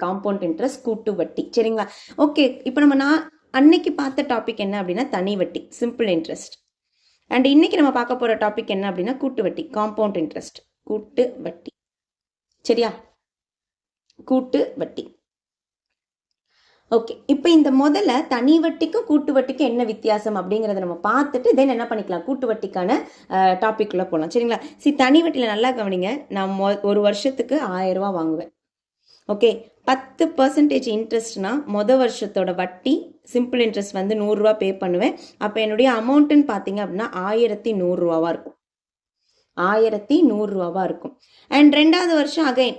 Compound interest, கூட்டு வட்டி. சரிங்களா? ஓகே, இப்போ நான் அன்னைக்கு பார்த்த டாபிக் என்ன அப்படின்னா தனி வட்டி, சிம்பிள் இன்ட்ரெஸ்ட். அண்ட் இன்னைக்கு நம்ம பார்க்க போற டாபிக் என்ன அப்படின்னா கூட்டு வட்டி, காம்பவுண்ட் இன்ட்ரெஸ்ட், கூட்டு வட்டி. சரியா? கூட்டு வட்டி. ஓகே, இப்போ இந்த முதல்ல தனி வட்டிக்கும் கூட்டு வட்டிக்கும் என்ன வித்தியாசம் அப்படிங்கிறத நம்ம பார்த்துட்டு தென் என்ன பண்ணிக்கலாம், கூட்டு வட்டிக்கான டாபிக்குள்ளே போகலாம். சரிங்களா? தனி வட்டியில் நல்லா கவனிங்க. நான் ஒரு வருஷத்துக்கு 1000 ரூபா வாங்குவேன். ஓகே, 10% இன்ட்ரெஸ்ட்னா வருஷத்தோட வட்டி சிம்பிள் இன்ட்ரெஸ்ட் வந்து 100 ரூபா பே பண்ணுவேன். அப்போ என்னுடைய அமௌண்ட்டுன்னு பார்த்தீங்க அப்படின்னா 1100 ரூபாவா இருக்கும். 1100 ரூபாவா இருக்கும். அண்ட் 2வது வருஷம் அகைன்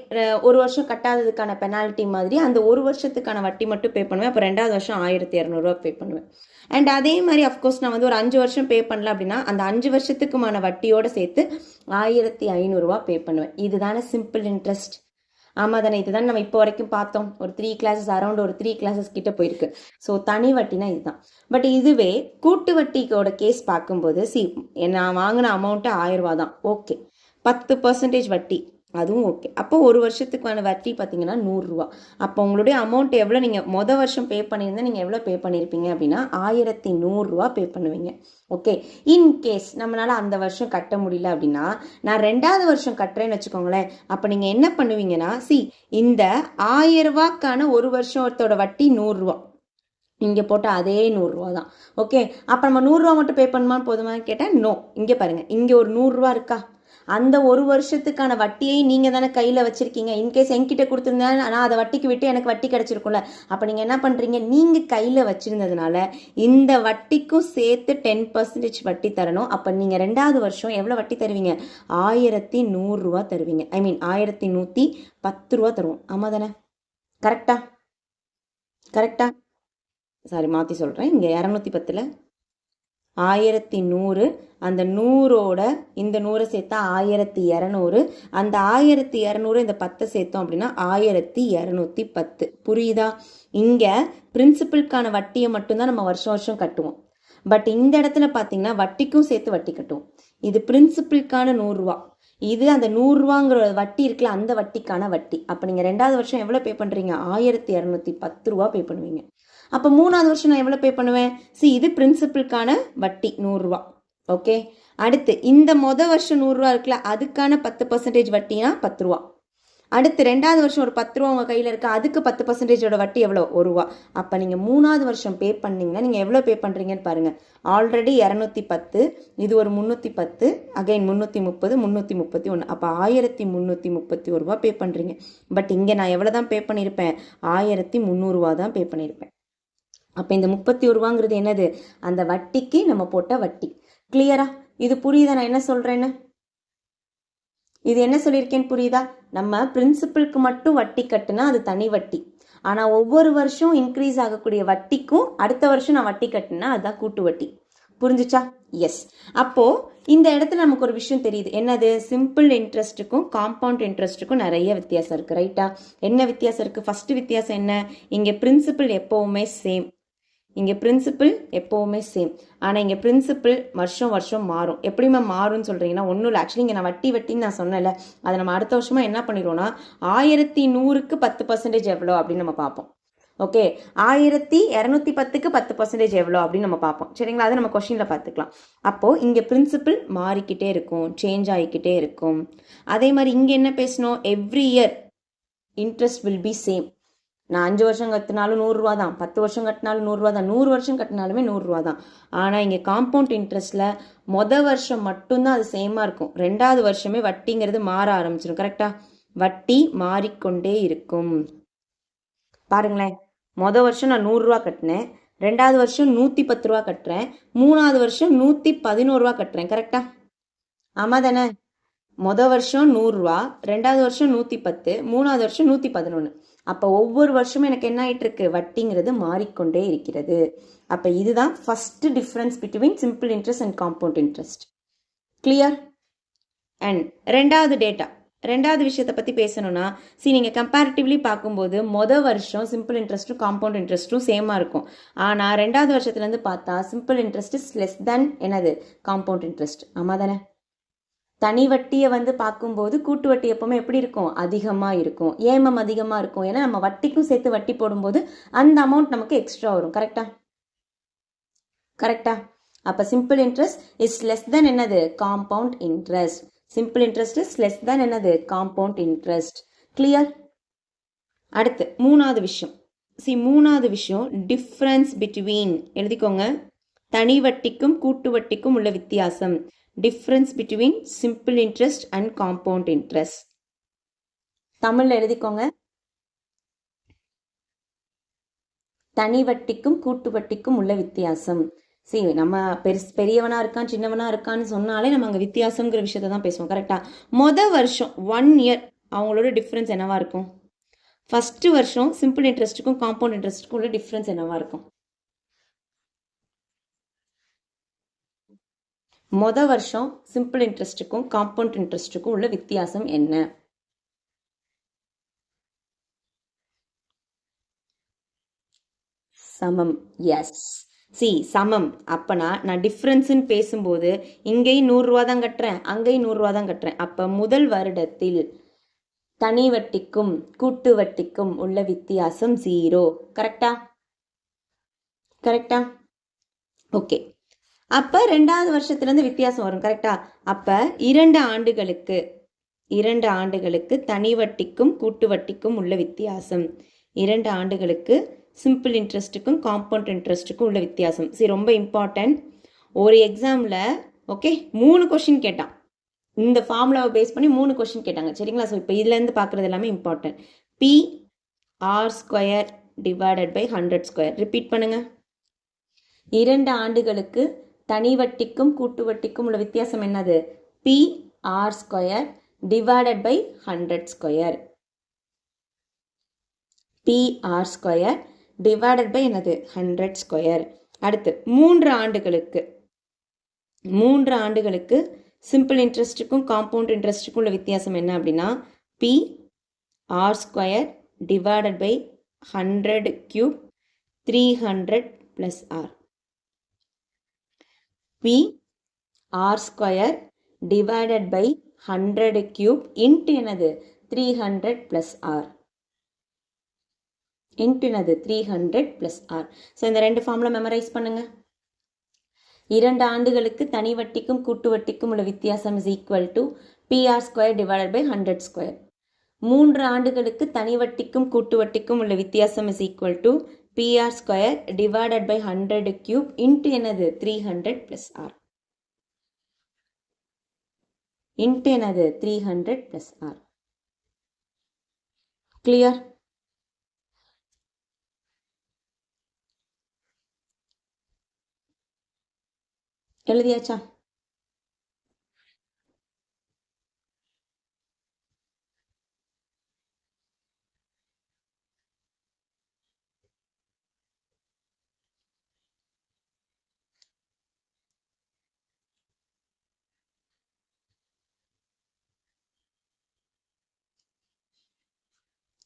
ஒரு வருஷம் கட்டாததுக்கான பெனால்ட்டி மாதிரி அந்த ஒரு வருஷத்துக்கான வட்டி மட்டும் பே பண்ணுவேன். அப்போ 2வது வருஷம் 1200 ரூபா பே பண்ணுவேன். அண்ட் அதே மாதிரி அஃப்கோர்ஸ் நான் வந்து ஒரு 5 வருஷம் பே பண்ணல அப்படின்னா அந்த 5 வருஷத்துக்குமான வட்டியோடு சேர்த்து 1500 ரூபா பே பண்ணுவேன். இதுதானே சிம்பிள் இன்ட்ரெஸ்ட். ஆமாம் தானே? இதுதான் நம்ம இப்போ வரைக்கும் பார்த்தோம். ஒரு 3 கிளாஸஸ் அரௌண்ட் ஒரு 3 கிளாஸஸ் கிட்ட போயிருக்கு. ஸோ தனி வட்டினா இதுதான். பட் இதுவே கூட்டு வட்டிக்கோட கேஸ் பார்க்கும்போது நான் வாங்கின அமௌண்ட்டு 1000 ரூபா தான். ஓகே, 10% வட்டி, அதுவும் ஓகே. அப்போ ஒரு வருஷத்துக்கான வட்டி பார்த்தீங்கன்னா 100 ரூபா. அப்போ உங்களுடைய அமௌண்ட் எவ்வளோ, நீங்கள் வருஷம் பே பண்ணியிருந்தா நீங்கள் எவ்வளோ பே பண்ணியிருப்பீங்க அப்படின்னா 1100 ரூபா பே பண்ணுவீங்க. ஓகே, இன்கேஸ் நம்மளால அந்த வருஷம் கட்ட முடியல அப்படின்னா நான் 2வது வருஷம் கட்டுறேன்னு வச்சுக்கோங்களேன். அப்போ நீங்கள் என்ன பண்ணுவீங்கன்னா இந்த 1000 ரூபாக்கான ஒரு வருஷத்தோட வட்டி 100 ரூபா, இங்கே போட்ட அதே 100 ரூபா தான். ஓகே, அப்போ நம்ம 100 ரூபா மட்டும் பே பண்ணுமா போதுமான்னு கேட்டால் நோ. இங்கே பாருங்க, இங்கே ஒரு 100 ரூபா இருக்கா, அந்த ஒரு வருஷத்துக்கான வட்டியை நீங்கள் தானே கையில் வச்சுருக்கீங்க. இன்கேஸ் என்கிட்ட கொடுத்துருந்தா நான் அதை வட்டிக்கு விட்டு எனக்கு வட்டி கிடச்சிருக்கும்ல. அப்போ நீங்கள் என்ன பண்ணுறீங்க, நீங்கள் கையில் வச்சுருந்ததுனால இந்த வட்டிக்கும் சேர்த்து 10% வட்டி தரணும். அப்போ நீங்கள் 2வது வருஷம் எவ்வளோ வட்டி தருவீங்க, 1100 ரூபா தருவீங்க. ஐ மீன் 1110 ரூபா தருவோம். ஆமாம் தானே? கரெக்டா? கரெக்டா? சாரி, மாற்றி சொல்கிறேன். இங்கே 210ல் 1100, அந்த 100ஓட இந்த 100 சேர்த்தா 1200, அந்த 1200 இந்த 10 சேர்த்தோம் அப்படின்னா 1210. புரியுதா? இங்கே பிரின்சிபலுக்கான வட்டியை மட்டும்தான் நம்ம வருஷம் வருஷம் கட்டுவோம். பட் இந்த இடத்துல பார்த்தீங்கன்னா வட்டிக்கும் சேர்த்து வட்டி கட்டுவோம். இது பிரின்சிபலுக்கான 100 ரூபா, இது அந்த 100 ரூபாங்கிற வட்டி இருக்குல்ல, அந்த வட்டிக்கான வட்டி. அப்போ நீங்கள் 2வது வருஷம் எவ்வளோ பே பண்ணுறீங்க, 1210 ரூபா பே பண்ணுவீங்க. அப்போ 3வது வருஷம் நான் எவ்வளோ பே பண்ணுவேன், இது பிரின்சிபலுக்கான வட்டி 100 ரூபா. ஓகே, அடுத்து இந்த வருஷம் 100 ரூபா இருக்குல்ல, அதுக்கான 10% வட்டினா 10 ரூபா. அடுத்து 2வது வருஷம் ஒரு 10 ரூபா உங்கள் கையில் இருக்கு, அதுக்கு 10%ஓட வட்டி எவ்வளோ, 1 ரூபா. அப்போ நீங்கள் 3வது வருஷம் பே பண்ணீங்கன்னா நீங்கள் எவ்வளோ பே பண்ணுறீங்கன்னு பாருங்கள். ஆல்ரெடி 210, இது ஒரு 310, அகைன் 330, 331. அப்போ 1331 ரூபா பே பண்ணுறீங்க. பட் இங்கே நான் எவ்வளோ தான் பே பண்ணியிருப்பேன், 1300 ரூபா தான் பே பண்ணியிருப்பேன். அப்போ இந்த 31 ரூபாங்கிறது என்னது, அந்த வட்டிக்கு நம்ம போட்ட வட்டி. கிளியரா? இது புரியுதா நான் என்ன சொல்றேன்னு? இது என்ன சொல்லியிருக்கேன்னு புரியுதா? நம்ம பிரின்சிபலுக்கு மட்டும் வட்டி கட்டுனா அது தனி வட்டி. ஆனால் ஒவ்வொரு வருஷம் இன்க்ரீஸ் ஆகக்கூடிய வட்டிக்கும் அடுத்த வருஷம் நான் வட்டி கட்டினா அதுதான் கூட்டு வட்டி. புரிஞ்சுச்சா? எஸ். அப்போ இந்த இடத்துல நமக்கு ஒரு விஷயம் தெரியுது. என்னது, சிம்பிள் இன்ட்ரெஸ்ட்டுக்கும் காம்பவுண்ட் இன்ட்ரெஸ்ட்டுக்கும் நிறைய வித்தியாசம் இருக்கு. ரைட்டா? என்ன வித்தியாசம் இருக்கு? ஃபர்ஸ்ட் வித்தியாசம் என்ன, இங்கே பிரின்சிபல் எப்பவுமே சேம். இங்கே பிரின்சிபல் எப்போவுமே சேம். ஆனால் இங்கே பிரின்சிபல் வருஷம் வருஷம் மாறும். எப்படிமா மாறும்னு சொல்கிறீங்கன்னா ஒன்றும் இல்லை. ஆக்சுவலி இங்கே நான் வட்டின்னு நான் சொன்னேன்ல, அதை நம்ம அடுத்த வருஷமாக என்ன பண்ணிடுவோம்னா 1100க்கு 10% எவ்வளோ அப்படின்னு நம்ம பார்ப்போம். ஓகே, 1210க்கு 10% எவ்வளோ அப்படின்னு நம்ம பார்ப்போம். சரிங்களா? அதை நம்ம கொஸ்டினில் பார்த்துக்கலாம். அப்போது இங்கே பிரின்சிபல் மாறிக்கிட்டே இருக்கும், சேஞ்ச் ஆகிக்கிட்டே இருக்கும். அதே மாதிரி இங்கே என்ன பேசணும், every year interest will be same. நான் 5 வருஷம் கட்டினாலும் 100 ரூபா தான், 10 வருஷம் கட்டினாலும் 100 ரூபா தான், 100 வருஷம் கட்டினாலுமே 100 ரூபா தான். ஆனால் இங்கே காம்பவுண்ட் இன்ட்ரெஸ்ட்டில் வருஷம் மட்டும்தான் அது சேமாக இருக்கும். 2வது வருஷமே வட்டிங்கிறது மாற ஆரம்பிச்சிடும். கரெக்டா? வட்டி மாறிக்கொண்டே இருக்கும். பாருங்களேன், வருஷம் நான் 100 ரூபா கட்டினேன், 2வது வருஷம் 110 ரூபா கட்டுறேன், 3வது வருஷம் 111 ரூபா கட்டுறேன். கரெக்டா? ஆமாம் தானே? வருஷம் 100 ரூபா, 2வது வருஷம் 110, 3வது வருஷம் 111. அப்போ ஒவ்வொரு வருஷமும் எனக்கு என்ன ஆகிட்டு இருக்கு, வட்டிங்கிறது மாறிக்கொண்டே இருக்கிறது. அப்போ இதுதான் first difference between simple interest and compound interest. Clear? And 2வது டேட்டா, 2வது விஷயத்தை பற்றி பேசணும்னா நீங்கள் கம்பேரிட்டிவ்லி பார்க்கும்போது வருஷம் சிம்பிள் இன்ட்ரெஸ்ட்டும் காம்பவுண்ட் இன்ட்ரெஸ்ட்டும் சேமாக இருக்கும். ஆனால் 2வது வருஷத்துலேருந்து பார்த்தா simple interest is less than என்னது, காம்பவுண்ட் இன்ட்ரெஸ்ட். ஆமாம் தானே? தனி வட்டியை வந்து பார்க்கும்போது கூட்டு வட்டி எப்பவுமே எப்படி இருக்கும், அதிகமாக இருக்கும். ஏமம் அதிகமாக இருக்கும், ஏன்னா நம்ம வட்டிக்கும் சேர்த்து வட்டி போடும்போது அந்த அமௌண்ட் நமக்கு எக்ஸ்ட்ரா வரும். கரெக்டா கரெக்டா அப்போ simple interest is less than என்னது, compound interest. Simple interest is less than என்னது, காம்பவுண்ட் இன்ட்ரெஸ்ட். கிளியர்? அடுத்து மூணாவது விஷயம் டிஃப்ரென்ஸ் பிட்வீன், எழுதிக்கோங்க, தனி வட்டிக்கும் கூட்டு வட்டிக்கும் உள்ள வித்தியாசம். Difference between simple interest and compound interest. தமிழ்ல எழுதிக்கோங்க, தனி வட்டிக்கும் கூட்டு வட்டிக்கும் உள்ள வித்தியாசம். சரி, நம்ம பெரியவனா இருக்கான் சின்னவனா இருக்கான்னு சொன்னாலே நம்ம அங்கே வித்தியாசங்கிற விஷயத்த தான் பேசுவோம். கரெக்டா? வருஷம் 1 இயர் அவங்களோட டிஃப்ரென்ஸ் என்னவா இருக்கும்? ஃபர்ஸ்ட் வருஷம் சிம்பிள் இன்ட்ரெஸ்ட்டுக்கும் காம்பவுண்ட் இன்ட்ரெஸ்ட்டுக்கும் உள்ள டிஃப்ரென்ஸ் என்னவா இருக்கும்? வருஷம் சிம்பிள் இன்ட்ரெஸ்ட்டுக்கும் காம்பவுண்ட் இன்ட்ரெஸ்ட்டுக்கும் உள்ள வித்தியாசம் என்ன? சமம். எஸ், சமம். அப்பனா நான் டிஃப்ரென்ஸ்ன்னு பேசும்போது இங்கேயும் 100 ரூபா தான் கட்டுறேன், அங்கேயும் 100 ரூபா தான் கட்டுறேன். அப்போ முதல் வருடத்தில் தனி வட்டிக்கும் கூட்டு வட்டிக்கும் உள்ள வித்தியாசம் 0. கரெக்டா? ஓகே. அப்போ 2வது வருஷத்துலேருந்து வித்தியாசம் வரும். கரெக்டா? அப்போ 2 ஆண்டுகளுக்கு தனி வட்டிக்கும் கூட்டு வட்டிக்கும் உள்ள வித்தியாசம், 2 ஆண்டுகளுக்கு சிம்பிள் இன்ட்ரெஸ்ட்டுக்கும் காம்பவுண்ட் இன்ட்ரெஸ்ட்டுக்கும் உள்ள வித்தியாசம். சரி, ரொம்ப இம்பார்ட்டன்ட். ஒரு எக்ஸாமில் ஓகே 3 கொஷின் கேட்டான். இந்த ஃபார்முலாவை பேஸ் பண்ணி 3 கொஷின் கேட்டாங்க. சரிங்களா? ஸோ இப்போ இதுலேருந்து பார்க்குறது எல்லாமே important. PR² divided by 100². Repeat பண்ணுங்க. 2 ஆண்டுகளுக்கு தனி வட்டிக்கும் கூட்டு வட்டிக்கும் உள்ள வித்தியாசம் என்னது? PR² divided by 100². PR² divided by என்னது? 100². அடுத்து 3 ஆண்டுகளுக்கு சிம்பிள் இன்ட்ரெஸ்ட்டுக்கும் காம்பவுண்ட் இன்ட்ரெஸ்ட்டுக்கும் உள்ள வித்தியாசம் என்ன அப்படின்னா PR² divided by 100³ 300 + R. PR² divided by 100³ into என்னது? 300 + R. இன்ட்டு என்னது? 300 + R. ஸோ இந்த 2 ஃபார்முலா மெமரைஸ் பண்ணுங்க. 2 ஆண்டுகளுக்கு தனி வட்டிக்கும் கூட்டு வட்டிக்கும் உள்ள வித்தியாசம் is equal to PR² divided by 100². 3 ஆண்டுகளுக்கு தனி வட்டிக்கும் கூட்டு வட்டிக்கும் உள்ள வித்தியாசம் is equal to PR² divided by 100³ into என்னது? 300 + R. இன்ட்டு என்னது? 300 + R. கிளியர்? எழுதியாச்சா?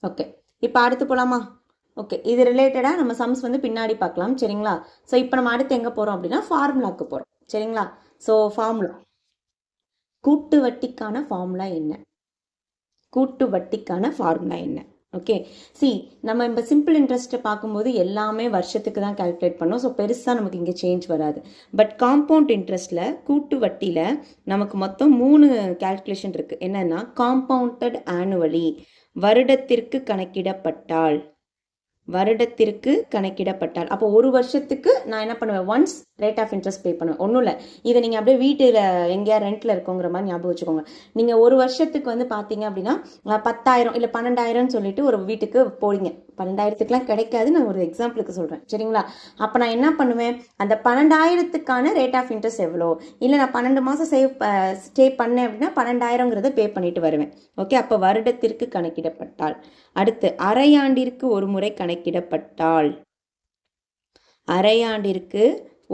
ஓகே, இப்போ அடுத்து போகலாமா? ஓகே, இது ரிலேட்டடாக நம்ம சம்ஸ் வந்து பின்னாடி பார்க்கலாம். சரிங்களா? ஸோ இப்போ நம்ம அடுத்து எங்கே போகிறோம் அப்படின்னா ஃபார்முலாவுக்கு போகிறோம். சரிங்களா? ஸோ ஃபார்முலா, கூட்டு வட்டிக்கான ஃபார்முலா என்ன? ஓகே, நம்ம இப்போ சிம்பிள் இன்ட்ரெஸ்ட்டை பார்க்கும்போது எல்லாமே வருஷத்துக்கு தான் கால்குலேட் பண்ணோம். ஸோ பெருசாக நமக்கு இங்கே சேஞ்ச் வராது. பட் காம்பவுண்ட் இன்ட்ரெஸ்ட்டில், கூட்டு வட்டியில் நமக்கு மொத்தம் 3 கால்குலேஷன் இருக்குது. என்னென்னா காம்பவுண்டட் ஆனுவலி, வருடத்திற்கு கணக்கிடப்பட்டால். அப்போ ஒரு வருஷத்துக்கு நான் என்ன பண்ணுவேன்? Once rate of interest pay பண்ணுவேன். ஒன்றும் இல்லை, இதை நீங்கள் அப்படியே வீட்டில் எங்கேயா ரெண்ட்டில் இருக்கோங்கிற மாதிரி ஞாபகம் வச்சுக்கோங்க. நீங்கள் ஒரு வருஷத்துக்கு வந்து பார்த்தீங்க அப்படின்னா 10,000 இல்லை 12,000 சொல்லிட்டு ஒரு வீட்டுக்கு போறீங்க. 12,000க்குலாம் கிடைக்காது, நான் ஒரு எக்ஸாம்பிளுக்கு சொல்கிறேன். சரிங்களா? அப்போ நான் என்ன பண்ணுவேன்? அந்த 12,000க்கான ரேட் ஆஃப் இன்ட்ரெஸ்ட் எவ்வளோ, இல்லை நான் 12 மாதம் ஸ்டே பண்ணேன் அப்படின்னா 12,000ங்கிறத பே பண்ணிட்டு வருவேன். ஓகே, அப்போ வருடத்திற்கு கணக்கிடப்பட்டால். அடுத்து அரையாண்டிற்கு ஒரு முறை கணக்கிடப்பட்டால். அரையாண்டிற்கு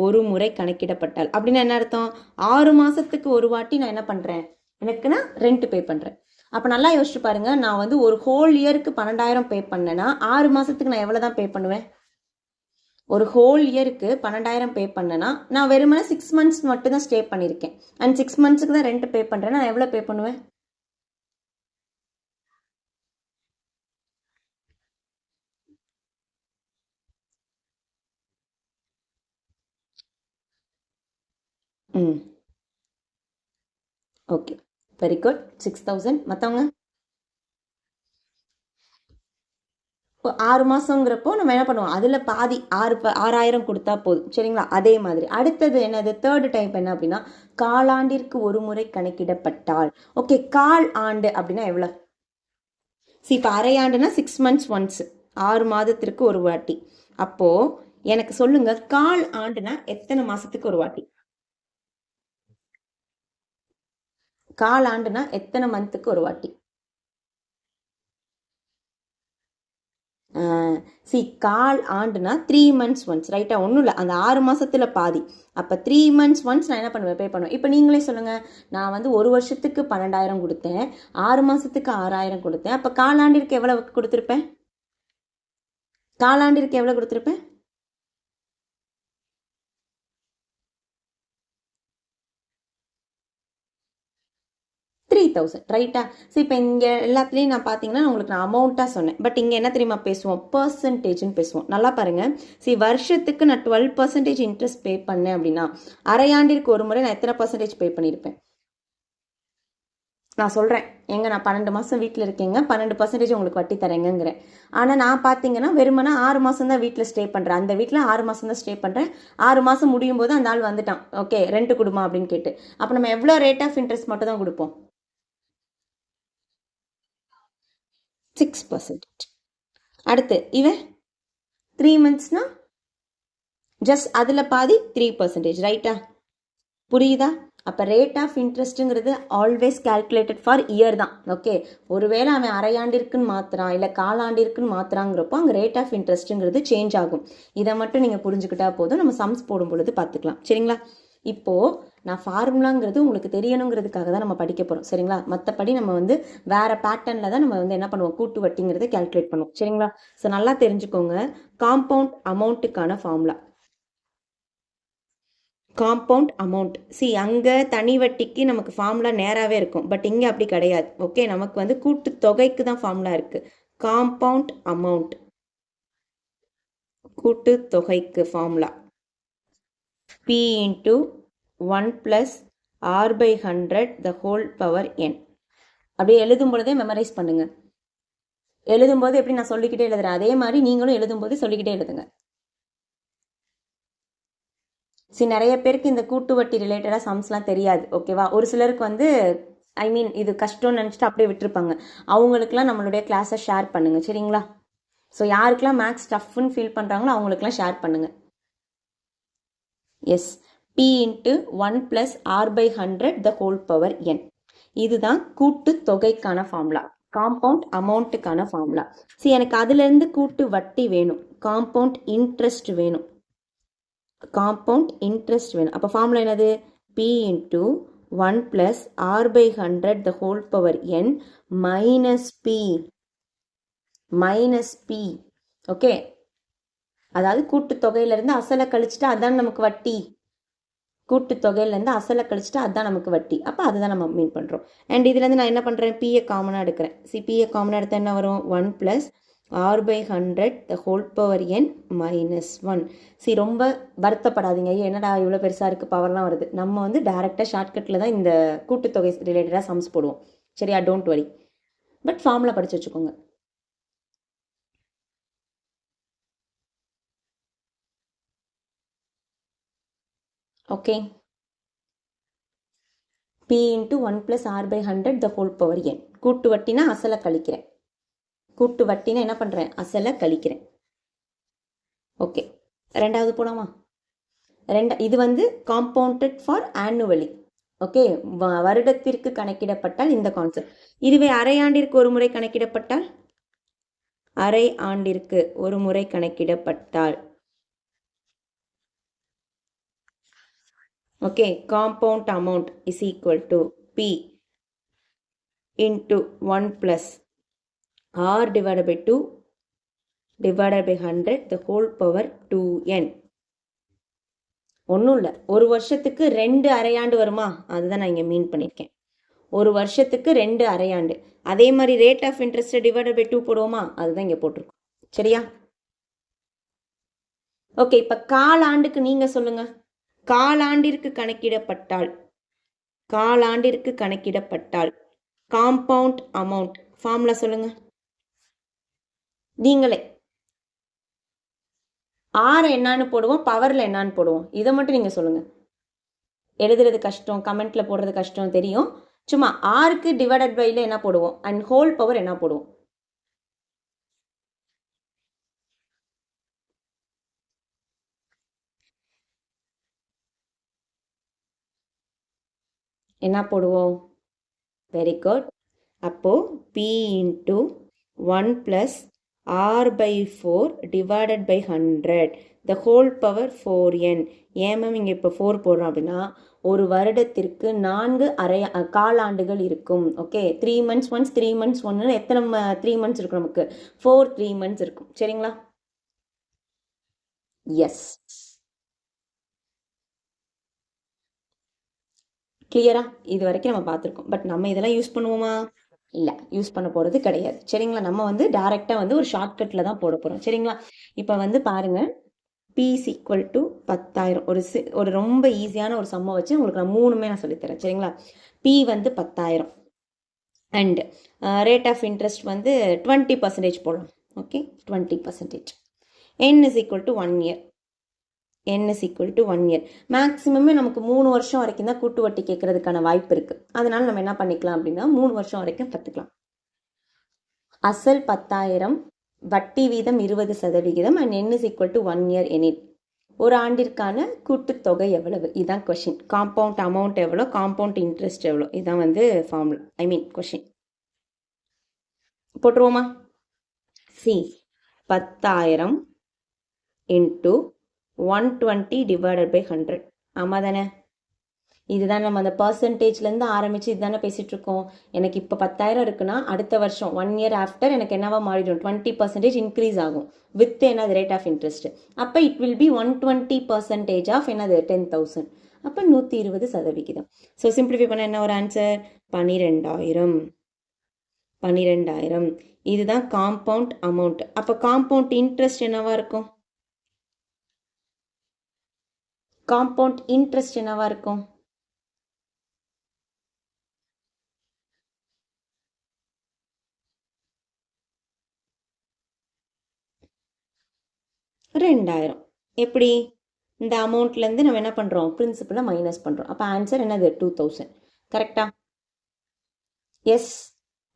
ஒரு முறை கணக்கிடப்பட்டால் அப்படின்னா என்ன அர்த்தம்? 6 மாதத்துக்கு ஒரு வாட்டி நான் என்ன பண்ணுறேன்? எனக்கு நான் ரெண்ட் பே பண்ணுறேன். அப்போ நல்லா யோசிச்சு பாருங்க, நான் வந்து ஒரு ஹோல் இயருக்கு 12,000 பே பண்ணேன்னா 6 மாதத்துக்கு நான் எவ்வளோ தான் பே பண்ணுவேன்? ஒரு ஹோல் இயருக்கு 12,000 பே பண்ணேன்னா நான் வெறுமனே 6 months மட்டும் தான் ஸ்டே பண்ணியிருக்கேன். அண்ட் 6 monthsக்கு தான் ரெண்ட் பே பண்ணுறேன்னா நான் எவ்வளோ பே பண்ணுவேன்? ம் ஓகே, வெரி குட். 6,000. மற்றவங்க 6 மாதங்கிறப்போ நம்ம என்ன பண்ணுவோம், அதில் பாதி 6,000 கொடுத்தா போதும். சரிங்களா? அதே மாதிரி அடுத்தது என்னது, தேர்டு டைப் என்ன அப்படின்னா, காலாண்டிற்கு ஒரு முறை கணக்கிடப்பட்டால். ஓகே, கால் ஆண்டு அப்படின்னா எவ்வளோ? இப்போ அரையாண்டுனா 6 months ஒன்ஸ், 6 மாதத்திற்கு ஒரு வாட்டி. அப்போது எனக்கு சொல்லுங்க, கால் ஆண்டுனா எத்தனை மாதத்துக்கு ஒரு வாட்டி? கால் ஆண்டுனா எத்தனை மந்த்துக்கு ஒரு வாட்டி? கால் ஆண்டுனா 3 months ஒன்ஸ், ரைட்டா? ஒன்றும் இல்லை, அந்த 6 மாதத்தில் பாதி. அப்போ 3 months ஒன்ஸ் நான் என்ன பண்ணுவேன், பே பண்ணுவேன். இப்போ நீங்களே சொல்லுங்கள், நான் வந்து ஒரு வருஷத்துக்கு 12,000 கொடுத்தேன், 6 மாதத்துக்கு 6,000 கொடுத்தேன். அப்போ காலாண்டிற்கு எவ்வளோ கொடுத்துருப்பேன்? காலாண்டிற்கு எவ்வளோ கொடுத்துருப்பேன்? 3,000, ரைட்டா? இப்போ இங்கே எல்லாத்துலேயும் நான் பார்த்தீங்கன்னா உங்களுக்கு நான் அமௌண்ட்டாக சொன்னேன். பட் இங்கே என்ன தெரியுமா பேசுவோம், பர்சன்டேஜ்னு பேசுவோம். நல்லா பாருங்கள். வருஷத்துக்கு நான் 12% இன்ட்ரெஸ்ட் பே பண்ணேன் அப்படின்னா அரையாண்டிற்கு ஒரு முறை நான் எத்தனை பர்சன்டேஜ் பே பண்ணியிருப்பேன்? நான் சொல்கிறேன் நான் 12 மாதம் வீட்டில் இருக்கேங்க, 12% உங்களுக்கு வட்டி தரேங்கிறேன். ஆனால் நான் பார்த்தீங்கன்னா வெறுமனா 6 மாதம் தான் வீட்டில் ஸ்டே பண்ணுறேன். அந்த வீட்டில் 6 மாதம் தான் ஸ்டே பண்ணுறேன். 6 மாதம் முடியும் போது அந்த ஆள் வந்துட்டான், ஓகே ரெண்ட் கொடுமா அப்படின்னு கேட்டு. அப்போ நம்ம எவ்வளோ ரேட் ஆஃப் இன்ட்ரெஸ்ட் மட்டும் தான் கொடுப்போம்? 6%. அடுத்து இவன் 3 monthsனா ஜஸ்ட் அதில் பாதி 3%, ரைட்டா? புரியுதா? அப்போ ரேட் ஆஃப் இன்ட்ரெஸ்ட்டுங்கிறது ஆல்வேஸ் கால்குலேட்டட் ஃபார் இயர் தான். ஓகே, ஒருவேளை அவன் அரையாண்டிற்குன்னு மாத்திரான் இல்லை காலாண்டிற்குன்னு மாத்திராங்கிறப்போ அங்கே ரேட் ஆஃப் இன்ட்ரெஸ்ட்டுங்கிறது சேஞ்ச் ஆகும். இதை மட்டும் நீங்கள் புரிஞ்சுக்கிட்டா போதும், நம்ம சம்ஸ் போடும் பொழுது பார்த்துக்கலாம். சரிங்களா? இப்போது நான் ஃபார்முலாங்கிறது உங்களுக்கு தெரியணுங்கிறதுக்காக தான் நம்ம படிக்க போகிறோம். சரிங்களா? மற்றபடி நம்ம வந்து வேறு பேட்டர்னில் தான் நம்ம வந்து என்ன பண்ணுவோம், கூட்டு வட்டிங்கிறத கேல்குலேட் பண்ணுவோம். சரிங்களா? ஸோ நல்லா தெரிஞ்சுக்கோங்க, காம்பவுண்ட் அமௌண்ட்டுக்கான ஃபார்முலா. காம்பவுண்ட் அமௌண்ட், அங்கே தனி வட்டிக்கு நமக்கு ஃபார்முலா நேராகவே இருக்கும். பட் இங்கே அப்படி கிடையாது. ஓகே, நமக்கு வந்து கூட்டு தொகைக்கு தான் ஃபார்முலா இருக்குது. காம்பவுண்ட் அமௌண்ட், கூட்டு தொகைக்கு formula P into 1 plus R by 100 the whole power n. அப்படியே எழுதும் பொழுதே மெமரைஸ் பண்ணுங்க. எழுதும்போது எப்படி நான் சொல்லிக்கிட்டே எழுதுறேன், அதே மாதிரி நீங்களும் எழுதும்போது சொல்லிக்கிட்டே எழுதுங்க. நிறைய பேருக்கு இந்த கூட்டு வட்டி ரிலேட்டடாக சம்ஸ்லாம் தெரியாது. ஓகேவா? ஒரு சிலருக்கு வந்து இது கஷ்டம்னு நினச்சிட்டு அப்படியே விட்டுருப்பாங்க. அவங்களுக்குலாம் நம்மளுடைய கிளாஸை ஷேர் பண்ணுங்க. சரிங்களா? ஸோ யாருக்கெல்லாம் மேக்ஸ் டஃப்னு ஃபீல் பண்ணுறாங்களோ அவங்களுக்குலாம் ஷேர் பண்ணுங்க. Yes, P into 1 plus R by 100 the whole power n. இதுதான் கூட்டு தொகைக்கான ஃபார்முலா, காம்பவுண்ட் அமௌண்ட்டுக்கான ஃபார்முலா. எனக்கு அதுலேருந்து கூட்டு வட்டி வேணும், காம்பவுண்ட் இன்ட்ரெஸ்ட் வேணும். காம்பவுண்ட் இன்ட்ரெஸ்ட் வேணும். அப்போ ஃபார்முலா என்னது, P into 1 plus R by 100 the whole power n minus P. Okay, அதாவது கூட்டு தொகையிலேருந்து அசலை கழிச்சுட்டா அதான் நமக்கு வட்டி. கூட்டு தொகையிலேருந்து அசலை கழிச்சுட்டா அதுதான் நமக்கு வட்டி. அப்போ அதுதான் நம்ம மீன் பண்ணுறோம். அண்ட் இதுலேருந்து நான் என்ன பண்ணுறேன், பிஏ காமனாக எடுக்கிறேன். பிஏ காமனாக எடுத்தால் என்ன வரும், 1 plus R by 100 the whole power n minus 1. ரொம்ப வருத்தப்படாதீங்க, என்னடா இவ்வளோ பெருசாக இருக்குது பவர்லாம் வருது. நம்ம வந்து டேரெக்டாக ஷார்ட்கட்டில் தான் இந்த கூட்டுத்தொகை ரிலேட்டடாக சம்ஸ் போடுவோம். சரியா? டோன்ட் வரி, பட் ஃபார்முலா படித்து வச்சுக்கோங்க. Okay, P into 1 plus R by 100 the whole power n. கூட்டு வட்டினா அசலை கழிக்கிறேன். கூட்டு வட்டினா என்ன பண்ணுறேன், அசலை கழிக்கிறேன். ஓகே, ரெண்டாவது போலாமா? இது வந்து காம்பவுண்டட் ஃபார் ஆனுவலி. ஓகே, வருடத்திற்கு கணக்கிடப்பட்டால் இந்த கான்செப்ட். இதுவே அரையாண்டிற்கு ஒரு முறை கணக்கிடப்பட்டால், அரை ஆண்டிற்கு ஒரு முறை கணக்கிடப்பட்டால், okay, compound amount is equal to P into 1 plus R divided by 2 divided by 100 the whole power 2n. ஒன்றும் இல்லை, ஒரு வருஷத்துக்கு 2 அரையாண்டு வருமா, அதுதான் நான் இங்கே மீன் பண்ணியிருக்கேன். ஒரு வருஷத்துக்கு 2 அரையாண்டு. அதே மாதிரி rate of interest divided by 2 போடுவோமா, அதுதான் இங்கே போட்டிருக்கோம். சரியா? ஓகே, இப்போ காலாண்டுக்கு நீங்கள் சொல்லுங்கள். காலாண்டிற்கு கணக்கிடப்பட்டால் காம்பவுண்ட் அமௌண்ட் ஃபார்முலா சொல்லுங்கள் நீங்களே. ஆர் என்னான்னு போடுவோம், பவரில் என்னான்னு போடுவோம், இதை மட்டும் நீங்கள் சொல்லுங்கள். எழுதுறது கஷ்டம், கமெண்ட்டில் போடுறது கஷ்டம் தெரியும். சும்மா ஆருக்கு டிவைடட் பையில் என்ன போடுவோம் அண்ட் ஹோல் பவர் என்ன போடுவோம். என்ன போடுவோம்? Very good. அப்போது P into 1 + R/4 divided by 100 the whole power 4n. ஏன் மேம் இங்கே இப்போ 4 போடுறோம் அப்படின்னா, ஒரு வருடத்திற்கு 4 காலாண்டுகள் இருக்கும். ஓகே, 3 months ஒன்ஸ் 3 months ஒன்று எத்தனை 3 months இருக்கும் நமக்கு? 4 3 months இருக்கும். சரிங்களா? எஸ், கிளியரா? இது வரைக்கும் நம்ம பார்த்துருக்கோம். பட் நம்ம இதெல்லாம் யூஸ் பண்ணுவோமா? இல்லை, யூஸ் பண்ண போகிறது கிடையாது. சரிங்களா? நம்ம வந்து டைரெக்டாக வந்து ஒரு ஷார்ட்கட்டில் தான் போட போகிறோம். சரிங்களா? இப்போ வந்து பாருங்கள், P = 10,000. ஒரு ரொம்ப ஈஸியான ஒரு சம்மை வச்சு உங்களுக்கு நான் 3மே நான் சொல்லித்தரேன். சரிங்களா? P வந்து 10,000 அண்ட் ரேட் ஆஃப் இன்ட்ரெஸ்ட் வந்து 20% போடலாம். Okay, 20%. N = 1 year. N = 1 year. மேக்ஸிமமே நமக்கு 3 வருஷம் வரைக்கும் தான் கூட்டு வட்டி கேட்கறதுக்கான வாய்ப்பு இருக்குது. அதனால நம்ம என்ன பண்ணிக்கலாம் அப்படின்னா 3 வருஷம் வரைக்கும் கற்றுக்கலாம். அசல் 10,000, வட்டி வீதம் 20% அண்ட் N = 1 year எனில் ஒரு ஆண்டிற்கான கூட்டுத்தொகை எவ்வளவு? இதுதான் கொஷின். காம்பவுண்ட் அமௌண்ட் எவ்வளோ, காம்பவுண்ட் இன்ட்ரெஸ்ட் எவ்வளோ, இதுதான் வந்து ஃபார்முலா, கொஷின். போட்டுருவோமா? See 10,000 into 120 divided by 100. ஆமாம் தானே? இதுதான் நம்ம அந்த பர்சன்டேஜ்லேருந்து ஆரம்பித்து இதுதானே பேசிகிட்டு இருக்கோம். எனக்கு இப்போ 10,000 இருக்குன்னா அடுத்த வருஷம் 1 year ஆஃப்டர் எனக்கு என்னவா மாறிடும்? 20% இன்க்ரீஸ் ஆகும் வித் என்னது? Rate of interest. அப்போ இட் வில் பி 120% ஆஃப் என்னது? 10,000. அப்போ 120%. ஸோ சிம்பிளிஃபை பண்ண என்ன ஒரு ஆன்சர்? 12,000. இதுதான் காம்பவுண்ட் அமௌண்ட். அப்போ காம்பவுண்ட் இன்ட்ரெஸ்ட் என்னவா இருக்கும்? காம்பவுண்ட் இன்ட்ரெஸ்ட் என்னவா இருக்கும்? $2,000. எப்படி? இந்த அமௌண்ட்லேருந்து நம்ம என்ன பண்ணுறோம்? பிரின்சிபலை மைனஸ் பண்ணுறோம். அப்போ ஆன்சர் என்னது? 2,000. கரெக்டா? எஸ்.